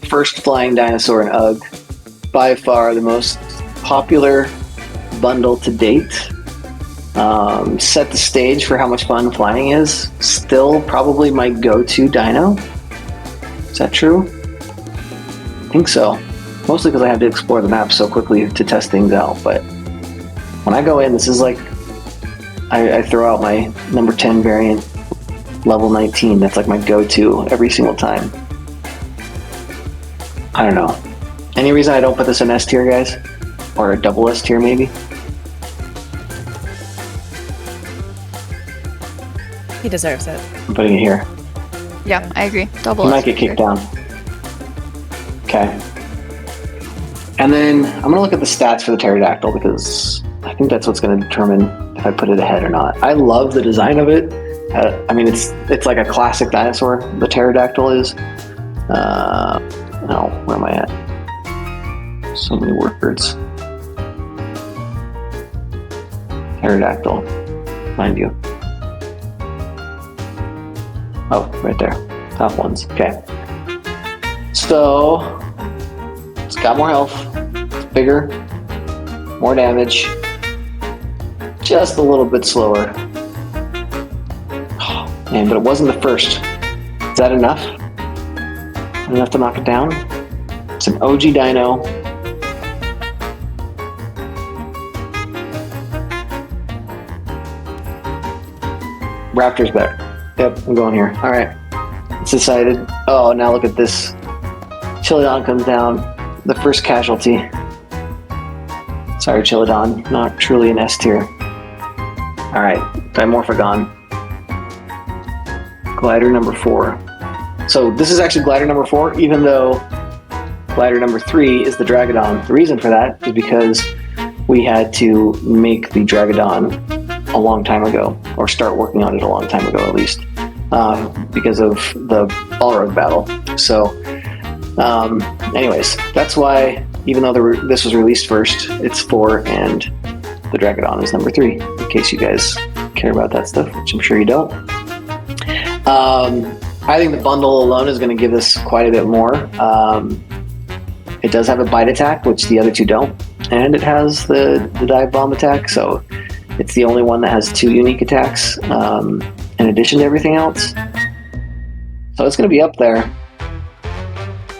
First flying dinosaur in UGG. By far the most popular bundle to date. Set the stage for how much fun flying is. Still probably my go-to dino. Is that true? I think so. Mostly because I had to explore the map so quickly to test things out. But when I go in, this is like I throw out my number 10 variant, level 19. That's like my go-to every single time. I don't know. Any reason I don't put this in S tier, guys? Or a double S tier, maybe? He deserves it. I'm putting it here. Yeah, I agree. Double He S might get tier. kicked down. Okay. And then I'm going to look at the stats for the pterodactyl because I think that's what's going to determine if I put it ahead or not. I love the design of it. I mean, it's like a classic dinosaur. The pterodactyl is. No, where am I at? So many words. Pterodactyl, mind you. Oh, right there. Top ones. Okay. So, it's got more health. It's bigger. More damage. Just a little bit slower. Oh, man, but it wasn't the first. Is that enough? Enough to knock it down? It's an OG Dino. Raptor's better. Yep, I'm going here. All right. It's decided. Oh, now look at this. Chilodon comes down. The first casualty. Sorry, Chilodon. Not truly an S tier. All right. Dimorphagon. Glider number 4. So this is actually glider number 4, even though glider number 3 is the Dragodon. The reason for that is because we had to make the Dragodon a long time ago, or start working on it a long time ago at least, because of the Balrog battle. So anyways, that's why, even though this was released first, it's 4 and the Dragodon is number 3, in case you guys care about that stuff, which I'm sure you don't. I think the bundle alone is going to give us quite a bit more. It does have a bite attack, which the other two don't, and it has the dive bomb attack, so it's the only one that has 2 unique attacks in addition to everything else. So it's going to be up there.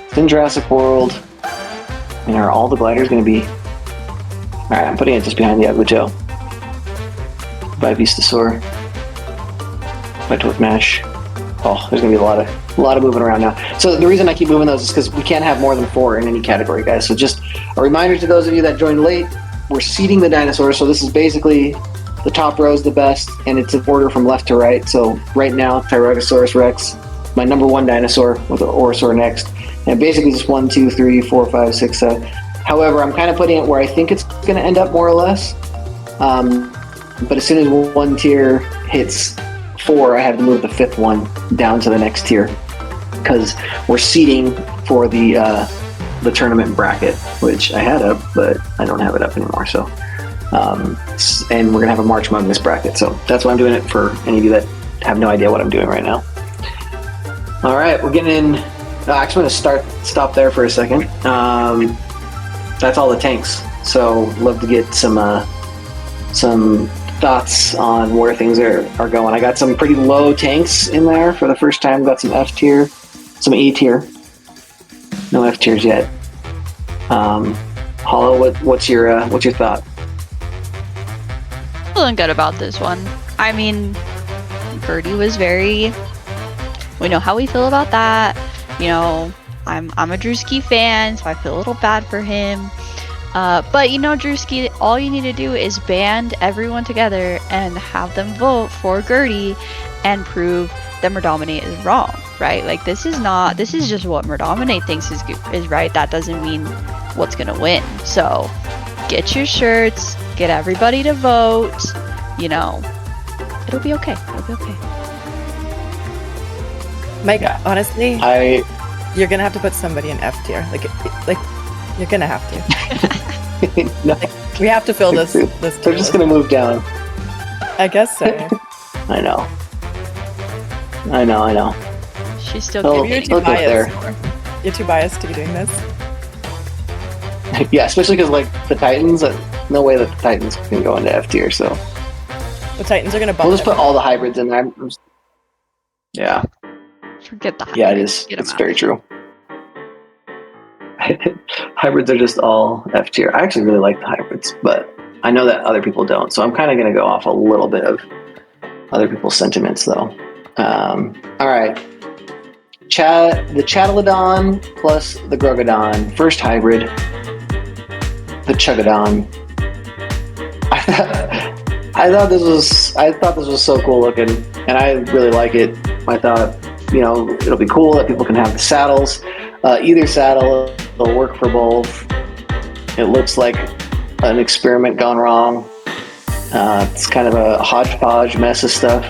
It's in Jurassic World. And are all the gliders going to be... Alright, I'm putting it just behind the Agujo. By Vistasaur. By Tortmash. Oh, there's going to be a lot of moving around now. So the reason I keep moving those is because we can't have more than 4 in any category, guys. So just a reminder to those of you that joined late, we're seeding the dinosaurs. So this is basically the top row is the best, and it's in order from left to right. So right now, Tyrannosaurus Rex, my number 1 dinosaur, with the Orosaur next. And basically just 1, 2, 3, 4, 5, 6, 7. However, I'm kind of putting it where I think it's going to end up more or less. But as soon as one tier hits 4, I have to move the 5th one down to the next tier, because we're seeding for the tournament bracket, which I had up, but I don't have it up anymore. So, and we're gonna have a March Magnus bracket. So that's why I'm doing it, for any of you that have no idea what I'm doing right now. All right, we're getting in. Actually, I'm gonna stop there for a second. That's all the tanks. So love to get some thoughts on where things are going. I got some pretty low tanks in there for the first time. Got some F tier, some E tier. No F tiers yet. Hollow, what's your thought? Feeling good about this one. I mean, Birdie was very... We know how we feel about that. You know, I'm a Drewski fan, so I feel a little bad for him. But you know, Drewski, all you need to do is band everyone together and have them vote for Gertie and prove that Murdominate is wrong, right? Like, this is just what Murdominate thinks is right. That doesn't mean what's gonna win. So get your shirts, get everybody to vote, you know, it'll be okay. Mike, honestly, you're gonna have to put somebody in F tier. Like you're gonna have to. No. Like, we have to fill this tier. They're just gonna move down. I guess so. I know. She's still Oh, Maybe you're too look up there. biased. You're too biased to be doing this. Yeah, especially because like the Titans, no way that the Titans can go into F tier. So The Titans are gonna bump. we'll just put all the hybrids in there. Yeah. Forget that. Yeah, it is. It's very true. Hybrids are just all F tier. I actually really like the hybrids, but I know that other people don't. So I'm kind of going to go off a little bit of other people's sentiments, though. All right. The Chatylodon plus the Grogodon. First hybrid. The Chugodon. I thought this was so cool looking, and I really like it. I thought, you know, it'll be cool that people can have the saddles. Either saddle will work for both. It looks like an experiment gone wrong. It's kind of a hodgepodge mess of stuff.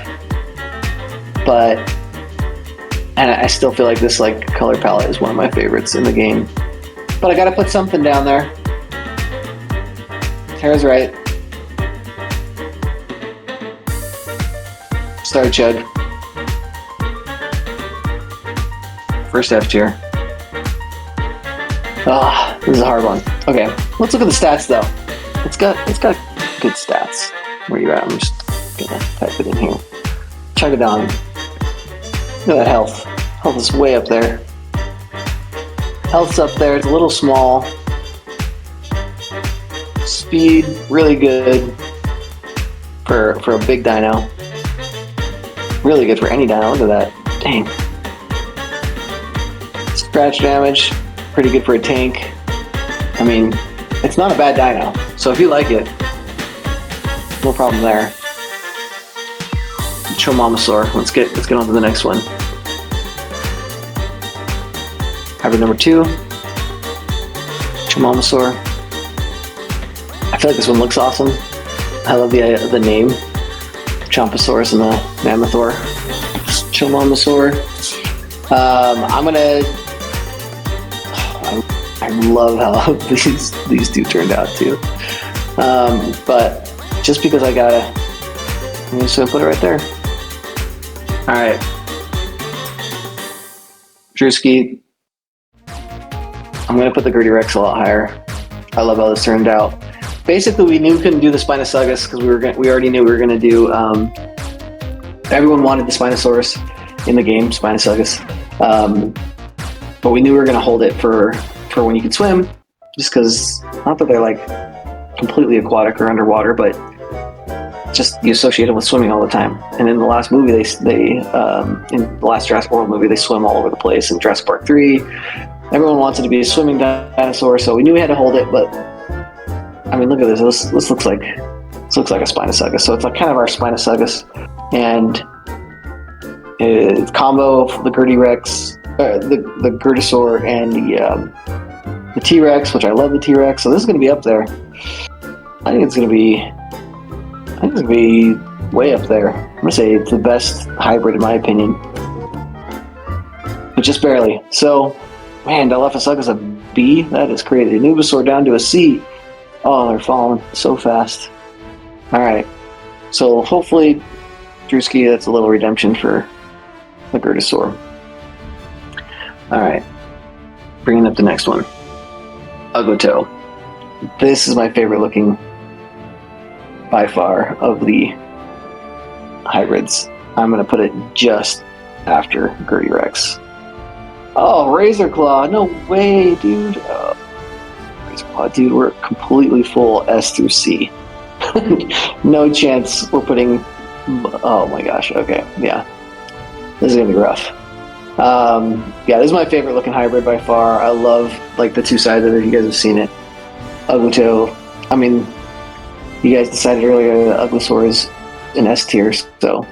And I still feel like this like color palette is one of my favorites in the game. But I gotta put something down there. Tara's right. Sorry, Chug. First F tier. Ah, this is a hard one. Okay, let's look at the stats though. It's got good stats. Where you at? I'm just gonna type it in here. Chug it down. Look at that health. Health is way up there. Health's up there. It's a little small. Speed, really good for a big dino. Really good for any dino. Look at that. Dang. Scratch damage, pretty good for a tank. I mean, it's not a bad dino. So if you like it, no problem there. Chomamasaur. Let's get on to the next one. Hybrid number 2. Chomamasaur. I feel like this one looks awesome. I love the name. Chompasaurus and the Mammothor. Chomamasaur. I love how these two turned out too. But just because I'm just gonna put it right there. All right, Drewski. I'm gonna put the Gertie Rex a lot higher. I love how this turned out. Basically, we knew we couldn't do the Spinosaurus because we already knew we were gonna do. Everyone wanted the Spinosaurus in the game, Spinosaurus, but we knew we were gonna hold it for when you could swim, just because not that they're like completely aquatic or underwater, but just you associate it with swimming all the time. And in the last movie, they in the last Jurassic World movie, they swim all over the place. In Jurassic Park 3, everyone wants it to be a swimming dinosaur, so we knew we had to hold it. But I mean, look at this. This looks like a Spinosaurus. So it's like kind of our Spinosaurus, and it's combo of the Gertie Rex, the Gertosaur, and the T-Rex, which I love the T-Rex. So this is going to be up there. I think it's going to be way up there. I'm going to say it's the best hybrid in my opinion, but just barely. So, man, Dilophosaurus a B. That is crazy. Nubosaur down to a C. Oh, they're falling so fast. All right. So hopefully, Drewski, that's a little redemption for the Gertosaur. All right. Bringing up the next one. Ugoto. This is my favorite looking by far of the hybrids. I'm going to put it just after Gertie Rex. Oh, Razor Claw. No way, dude. Oh, Razor Claw. Dude, we're completely full S through C. No chance we're putting... Oh my gosh. Okay. Yeah. This is going to be rough. Yeah, this is my favorite looking hybrid by far. I love like the two sides of it. You guys have seen it. Ugoto. I mean, you guys decided earlier that Uglosaur is an S tier, so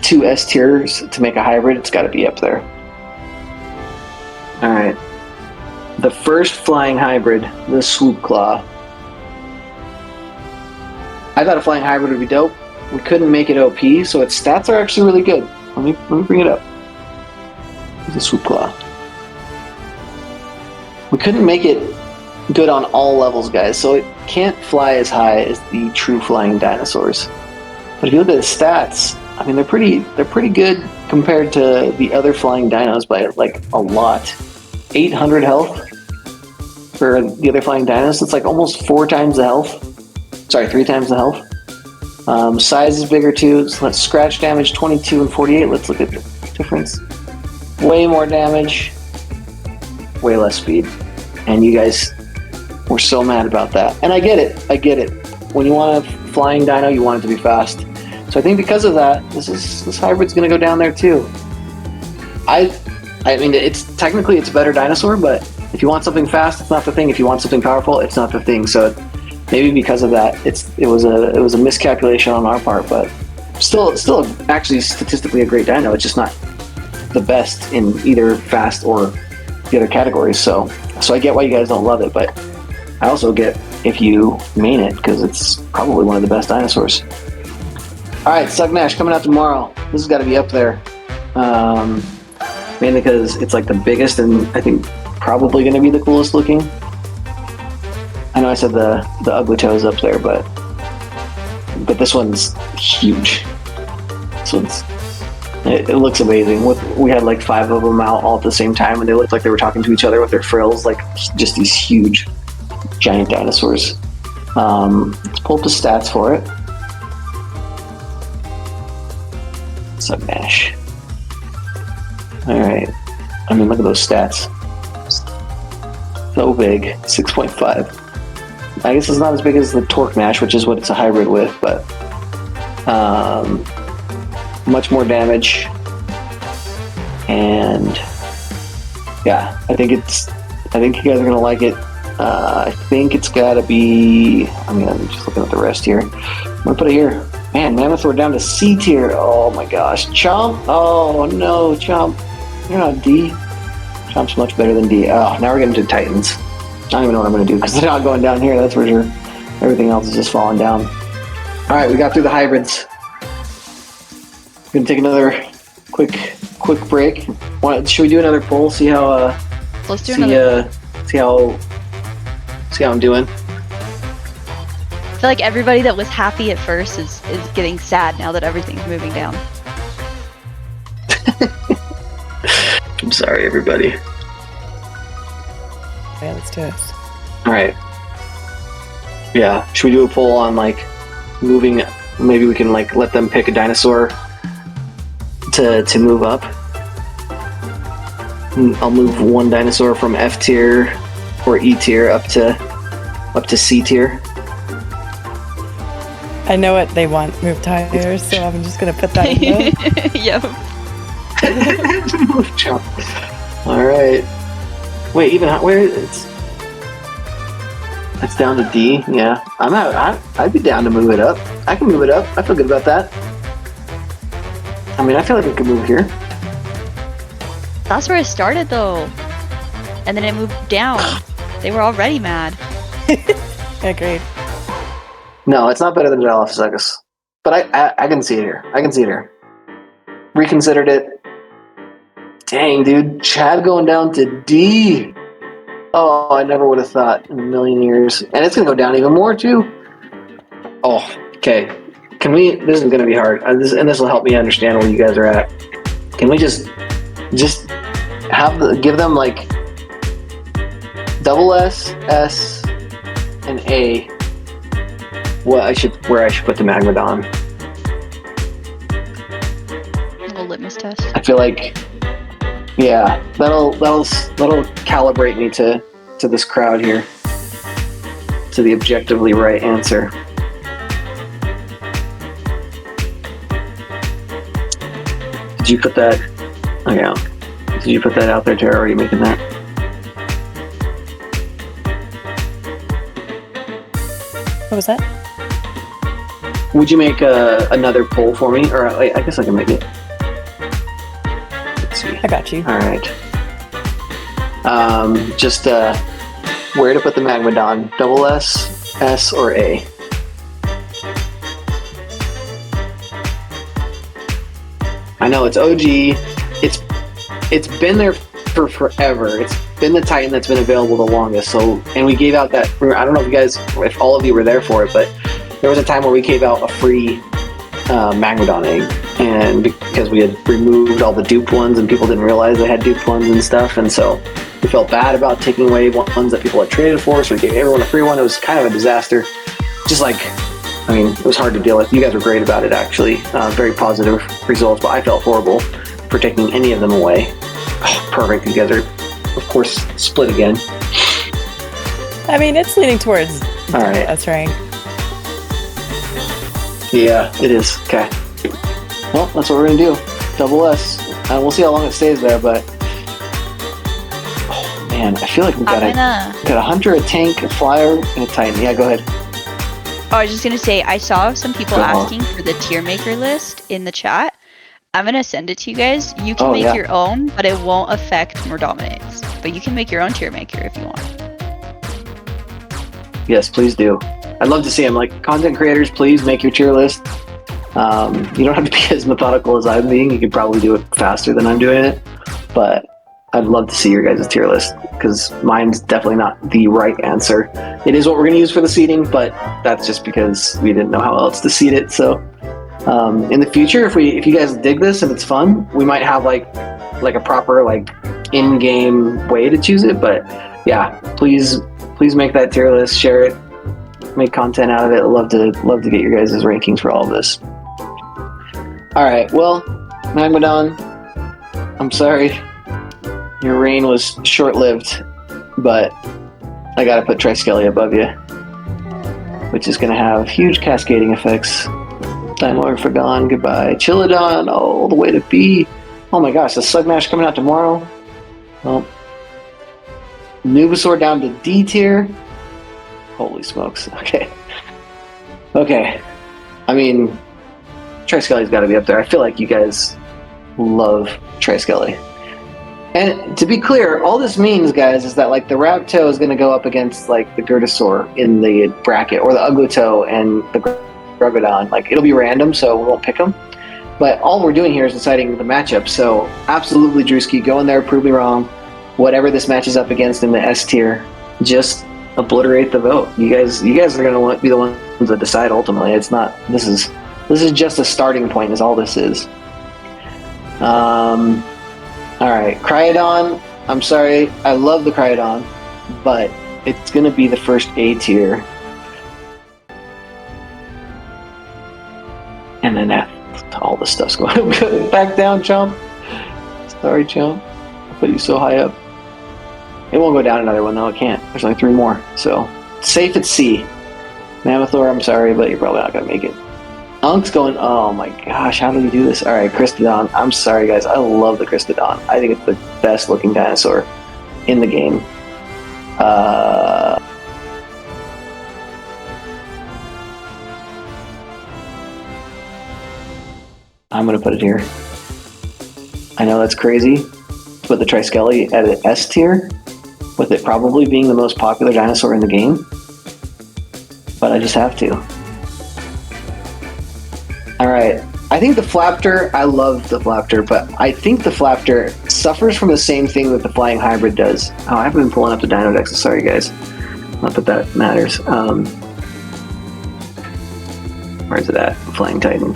2 S tiers to make a hybrid, it's got to be up there. All right, the first flying hybrid, the Swoop Claw. I thought a flying hybrid would be dope. We couldn't make it OP, so its stats are actually really good. Let me bring it up. The Swoop Claw. We couldn't make it good on all levels, guys, so it can't fly as high as the true flying dinosaurs. But if you look at the stats, I mean, they're pretty good compared to the other flying dinos by like a lot. 800 health for the other flying dinos. It's like almost 4 times the health. Sorry, 3 times the health. Size is bigger too. So let's scratch damage 22 and 48. Let's look at the difference. Way more damage, way less speed. And you guys were so mad about that. And I get it. When you want a flying dino, you want it to be fast. So I think because of that, this hybrid's gonna go down there too. I mean, it's technically a better dinosaur, but if you want something fast, it's not the thing. If you want something powerful, it's not the thing. So maybe because of that, it was a miscalculation on our part, but still actually statistically a great dino. It's just not the best in either fast or the other categories. So I get why you guys don't love it, but I also get if you main it because it's probably one of the best dinosaurs. All right, Sugnash coming out tomorrow. This has got to be up there, mainly because it's like the biggest and I think probably going to be the coolest looking. I know I said the ugly toe is up there, but this one's huge. this one's. It looks amazing. We had like 5 of them out all at the same time, and they looked like they were talking to each other with their frills, like just these huge, giant dinosaurs. Let's pull up the stats for it. Submash. All right. I mean, look at those stats. So big, 6.5. I guess it's not as big as the Torque Mash, which is what it's a hybrid with, but much more damage. And yeah, I think you guys are gonna like it. I think it's gotta be. I mean, I'm just looking at the rest here. I'm gonna put it here. Man, Mammoth, we're down to C tier. Oh my gosh, Chomp. Oh no, Chomp. You're not D. Chomp's much better than D. Oh, now we're getting to Titans. I don't even know what I'm gonna do because they're not going down here. That's for sure. Everything else is just falling down. All right, we got through the hybrids. We're gonna take another quick break. Should we do another poll? See how Let's do another. See how I'm doing. I feel like everybody that was happy at first is getting sad now that everything's moving down. I'm sorry, everybody. Yeah, let's do it. All right. Yeah. Should we do a poll on like moving? Maybe we can like let them pick a dinosaur to move up. I'll move one dinosaur from F tier or E tier up to C tier. I know what they want, move tires, so I'm just gonna put that in there. Yep. All right. Wait, even where it's down to D. Yeah, I'm out. I'd be down to move it up. I can move it up. I feel good about that. I mean, I feel like we could move here. That's where it started though. And then it moved down. They were already mad. Agreed. No, it's not better than Dilophosaurus. But I can see it here. I can see it here. Reconsidered it. Dang, dude. Chad going down to D. Oh, I never would have thought in a million years. And it's going to go down even more, too. Oh, okay. Can we... This is going to be hard. And this will help me understand where you guys are at. Can we just give them, like, double S, S, and A... where I should put the Magmadon. A little litmus test. I feel like, yeah, that'll calibrate me to this crowd here, to the objectively right answer. Did you put that? Oh yeah. Did you put that out there, Tara? Are you making that? What was that? Would you make another poll for me? Or I guess I can make it. Let's see. I got you. All right. Just where to put the Magmadon? Double S, S, or A? I know it's OG. It's been there for forever. It's been the Titan that's been available the longest. So, and we gave out that. I don't know if all of you were there for it, but there was a time where we gave out a free Magmadon egg, and because we had removed all the duped ones and people didn't realize they had duped ones and stuff, and so we felt bad about taking away ones that people had traded for, so we gave everyone a free one. It was kind of a disaster. Just like, I mean, it was hard to deal with. You guys were great about it, actually. Very positive results, but I felt horrible for taking any of them away. Oh, perfect. You guys are, of course, split again. I mean, it's leaning towards all right. That's right. Yeah, it is. Okay. Well, that's what we're going to do. Double S. We'll see how long it stays there, but... Oh, man. I feel like we've got a hunter, a tank, a flyer, and a titan. Yeah, go ahead. Oh, I was just going to say, I saw some people asking for the tier maker list in the chat. I'm going to send it to you guys. You can make your own, but it won't affect more dominates. But you can make your own tier maker if you want. Yes, please do. I'd love to see them. Like, content creators, please make your tier list. You don't have to be as methodical as I'm being. You could probably do it faster than I'm doing it. But I'd love to see your guys' tier list, because mine's definitely not the right answer. It is what we're going to use for the seeding, but that's just because we didn't know how else to seed it. So In the future, if you guys dig this and it's fun, we might have like a proper like in-game way to choose it. But yeah, please make that tier list, share it, make content out of it. I'd love to get your guys' rankings for all of this. All right, well, Magmadon, I'm sorry, your reign was short-lived, but I gotta put Triskelly above you, which is gonna have huge cascading effects. Dino Orphagon, goodbye. Chilodon, all the way to B. Oh my gosh, the Slugmash coming out tomorrow. Well, Nubasaur down to D tier. Holy smokes. Okay. I mean, Triskelly's got to be up there. I feel like you guys love Triskelly. And to be clear, all this means, guys, is that like the Rapto is going to go up against like the Gurdasaur in the bracket, or the Uglito and the Grugodon. Like, it'll be random, so we won't pick them. But all we're doing here is deciding the matchup. So absolutely, Drewski, go in there, prove me wrong. Whatever this matches up against in the S tier, just obliterate the vote. You guys are going to be the ones that decide ultimately. It's not. This is just a starting point. Is all this is. All right, Cryodon. I'm sorry, I love the Cryodon, but it's going to be the first A tier. And then all this stuff's going back down, Chump. Sorry, Chump. I put you so high up. It won't go down another one, though. It can't. There's only 3 more. So, safe at C. Mammothor, I'm sorry, but you're probably not going to make it. Unk's going, oh my gosh, how do we do this? All right, Crystodon. I'm sorry, guys. I love the Crystodon. I think it's the best looking dinosaur in the game. I'm going to put it here. I know that's crazy to put the Triskelly at an S tier, with it probably being the most popular dinosaur in the game. But I just have to. Alright, I think the Flaptor, I love the Flaptor, but I think the Flaptor suffers from the same thing that the Flying Hybrid does. Oh, I haven't been pulling up the Dino Dex, sorry guys. Not that that matters. Where's it at? Flying Titan.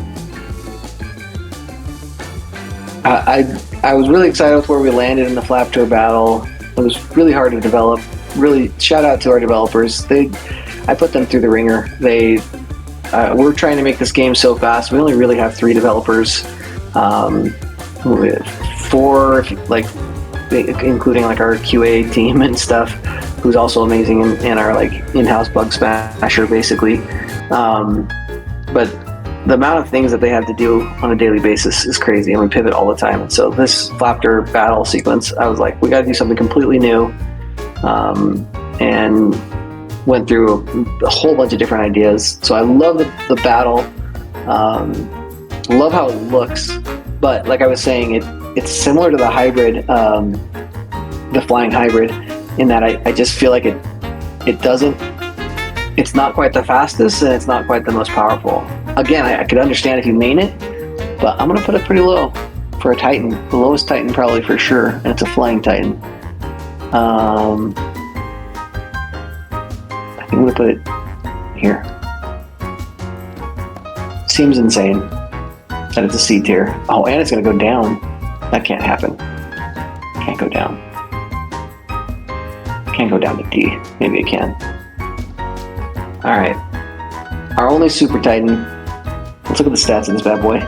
I was really excited with where we landed in the Flaptor battle. It was really hard to develop. Really, shout out to our developers. I put them through the ringer. We're trying to make this game so fast. We only really have 3 developers. 4, like including like our QA team and stuff, who's also amazing, and our like in-house bug smasher basically. But the amount of things that they have to do on a daily basis is crazy, and we pivot all the time. And so this Flaptor battle sequence, I was like, we got to do something completely new, and went through a whole bunch of different ideas. So I love the battle, love how it looks, but like I was saying, it's similar to the hybrid, the Flying Hybrid, in that I just feel like it's not quite the fastest, and it's not quite the most powerful. Again, I could understand if you main it, but I'm going to put it pretty low for a Titan. The lowest Titan probably for sure, and it's a Flying Titan. I think I'm going to put it here. Seems insane that it's a C tier. Oh, and it's going to go down. That can't happen. Can't go down. Can't go down to D. Maybe it can. Alright. Our only Super Titan. Let's look at the stats of this bad boy.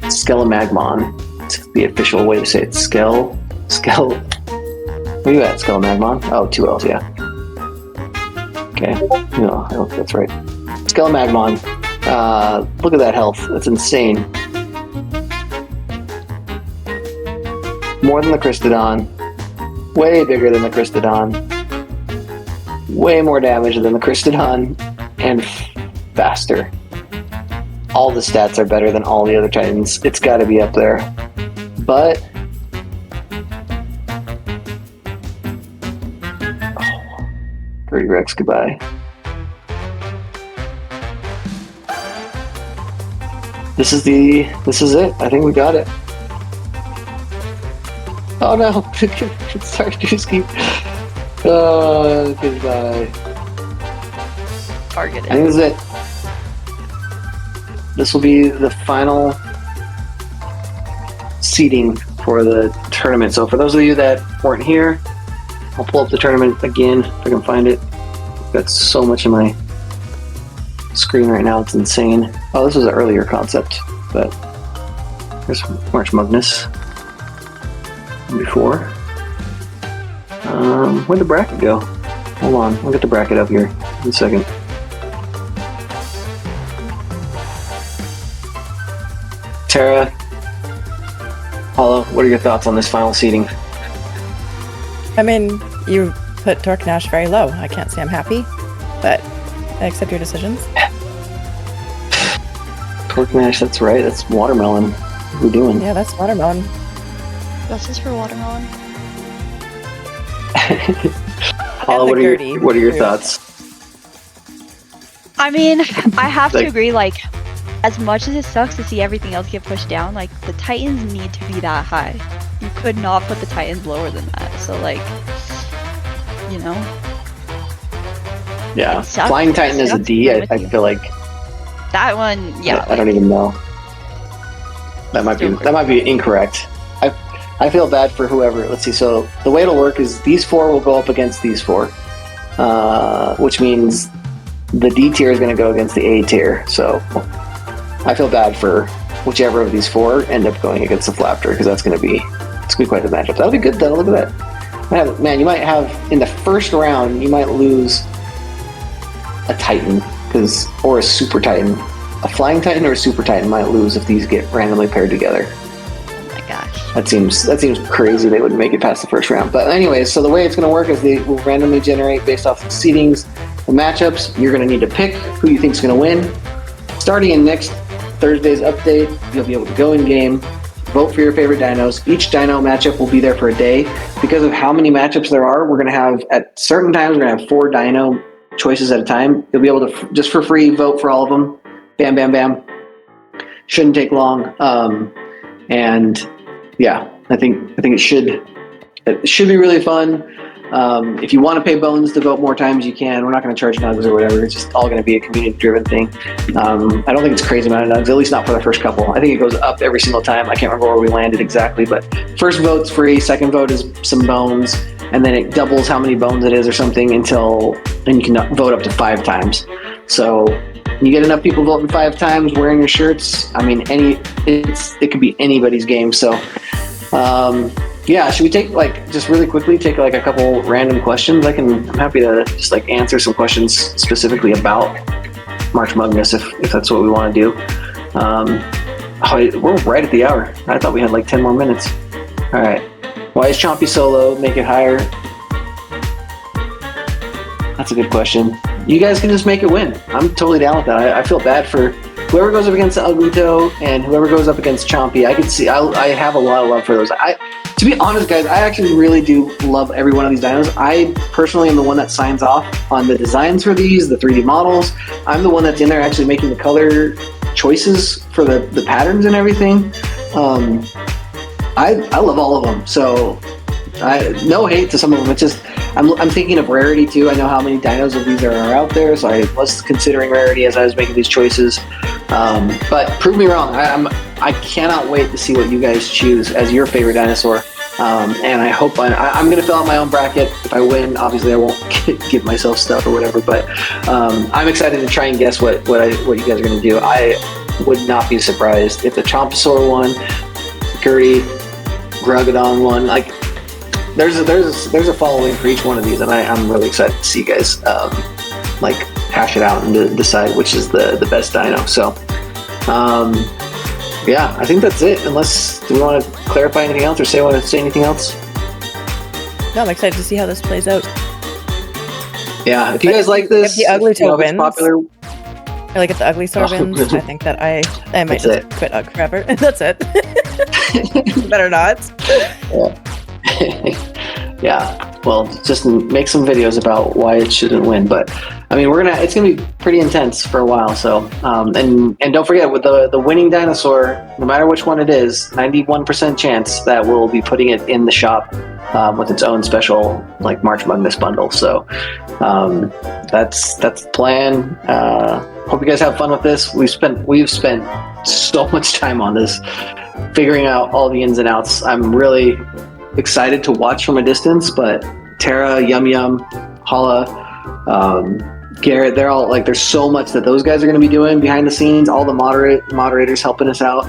Skelemagmon. It's the official way to say it. Where are you at, Skelemagmon? Oh, 2 L's, yeah. Okay. No, I don't think that's right. Skelemagmon. Look at that health. That's insane. More than the Crystodon. Way bigger than the Crystodon. Way more damage than the Crystodon. And faster. All the stats are better than all the other Titans. It's got to be up there. But Dirty Rex, goodbye. This is it. I think we got it. Oh no! Sorry, Drewski. Oh, goodbye. Targeted. I think this is it. this will be the final seeding for the tournament. So for those of you that weren't here, I'll pull up the tournament again if I can find it. I've got so much in my screen right now, it's insane. Oh, this was an earlier concept, but there's March Madness before. Where'd the bracket go? Hold on, I'll get the bracket up here in a second. Tara, Hollow, what are your thoughts on this final seeding? I mean, you put Torque Nash very low. I can't say I'm happy, but I accept your decisions. Torque Nash, that's right. That's watermelon. What are we doing? Yeah, that's watermelon. This is for watermelon. Hollow, what are your thoughts? I mean, I have to Like- agree, like, as much as it sucks to see everything else get pushed down, like, the Titans need to be that high. You could not put the Titans lower than that, so, like, you know? Yeah, It sucks. Flying Titan is a Sucks, D. I'm I with you. feel like That one, yeah. I don't even know. That might be incorrect. I feel bad for whoever. Let's see. So the way it'll work is these four will go up against these four, which means the D tier is going to go against the A tier. So I feel bad for whichever of these four end up going against the Flapper, because it's going to be quite the matchup. That'll be good though. Look at that. Man, you might have in the first round, you might lose a Titan or a Super Titan. A Flying Titan or a Super Titan might lose if these get randomly paired together. Oh my gosh. That seems crazy. They wouldn't make it past the first round. But anyways, so the way it's going to work is they will randomly generate based off the seedings, the matchups. You're going to need to pick who you think is going to win. Starting in next Thursday's update, you'll be able to go in game, vote for your favorite dinos. Each dino matchup will be there for a day. Because of how many matchups there are, we're going to have, at certain times, we're going to have 4 dino choices at a time. You'll be able to, just for free, vote for all of them. Bam, bam, bam. Shouldn't take long. And yeah, I think it should be really fun. If you want to pay bones to vote more times, you can. We're not going to charge nugs or whatever. It's just all going to be a community-driven thing. I don't think it's a crazy amount of nugs, at least not for the first couple. I think it goes up every single time. I can't remember where we landed exactly, but first vote's free, second vote is some bones, and then it doubles how many bones it is or something and you can vote up to 5 times. So you get enough people voting 5 times, wearing your shirts. I mean, it could be anybody's game. So, yeah, should we just really quickly take a couple random questions? I'm happy to just answer some questions specifically about March Madness if that's what we want to do. We're right at the hour. I thought we had 10 more minutes. All right. Why is Chompy solo? Make it higher. That's a good question. You guys can just make it win. I'm totally down with that. I feel bad for whoever goes up against the Uglito and whoever goes up against Chompy. I have a lot of love for those. To be honest, guys, I actually really do love every one of these dinos. I personally am the one that signs off on the designs for these, the 3D models. I'm the one that's in there actually making the color choices for the patterns and everything. I love all of them. So no hate to some of them. It's just I'm thinking of rarity too. I know how many dinos of these are out there, so I was considering rarity as I was making these choices. But prove me wrong. I cannot wait to see what you guys choose as your favorite dinosaur. And I hope I'm going to fill out my own bracket. If I win, obviously I won't give myself stuff or whatever. But I'm excited to try and guess what you guys are going to do. I would not be surprised if the Chomposaur won, Gertie, Grugadon won. There's a following for each one of these, and I'm really excited to see you guys hash it out and decide which is the best dino. So yeah, I think that's it. Do we want to clarify anything else or say anything else? No, I'm excited to see how this plays out. Yeah, if you guys like this, if the ugly toe wins, popular. If the ugly sword wins, I think that I might just quit Ugg forever. That's it. Better not. Yeah, well, just make some videos about why it shouldn't win. But I mean, it's gonna be pretty intense for a while. So and don't forget, with the winning dinosaur, no matter which one it is, 91% chance that we'll be putting it in the shop with its own special March Madness bundle. So that's the plan. Hope you guys have fun with this. We've spent so much time on this, figuring out all the ins and outs. I'm really excited to watch from a distance, but Tara, Yum Yum, Hala, Garrett, they're all like, there's so much that those guys are going to be doing behind the scenes, all the moderators helping us out.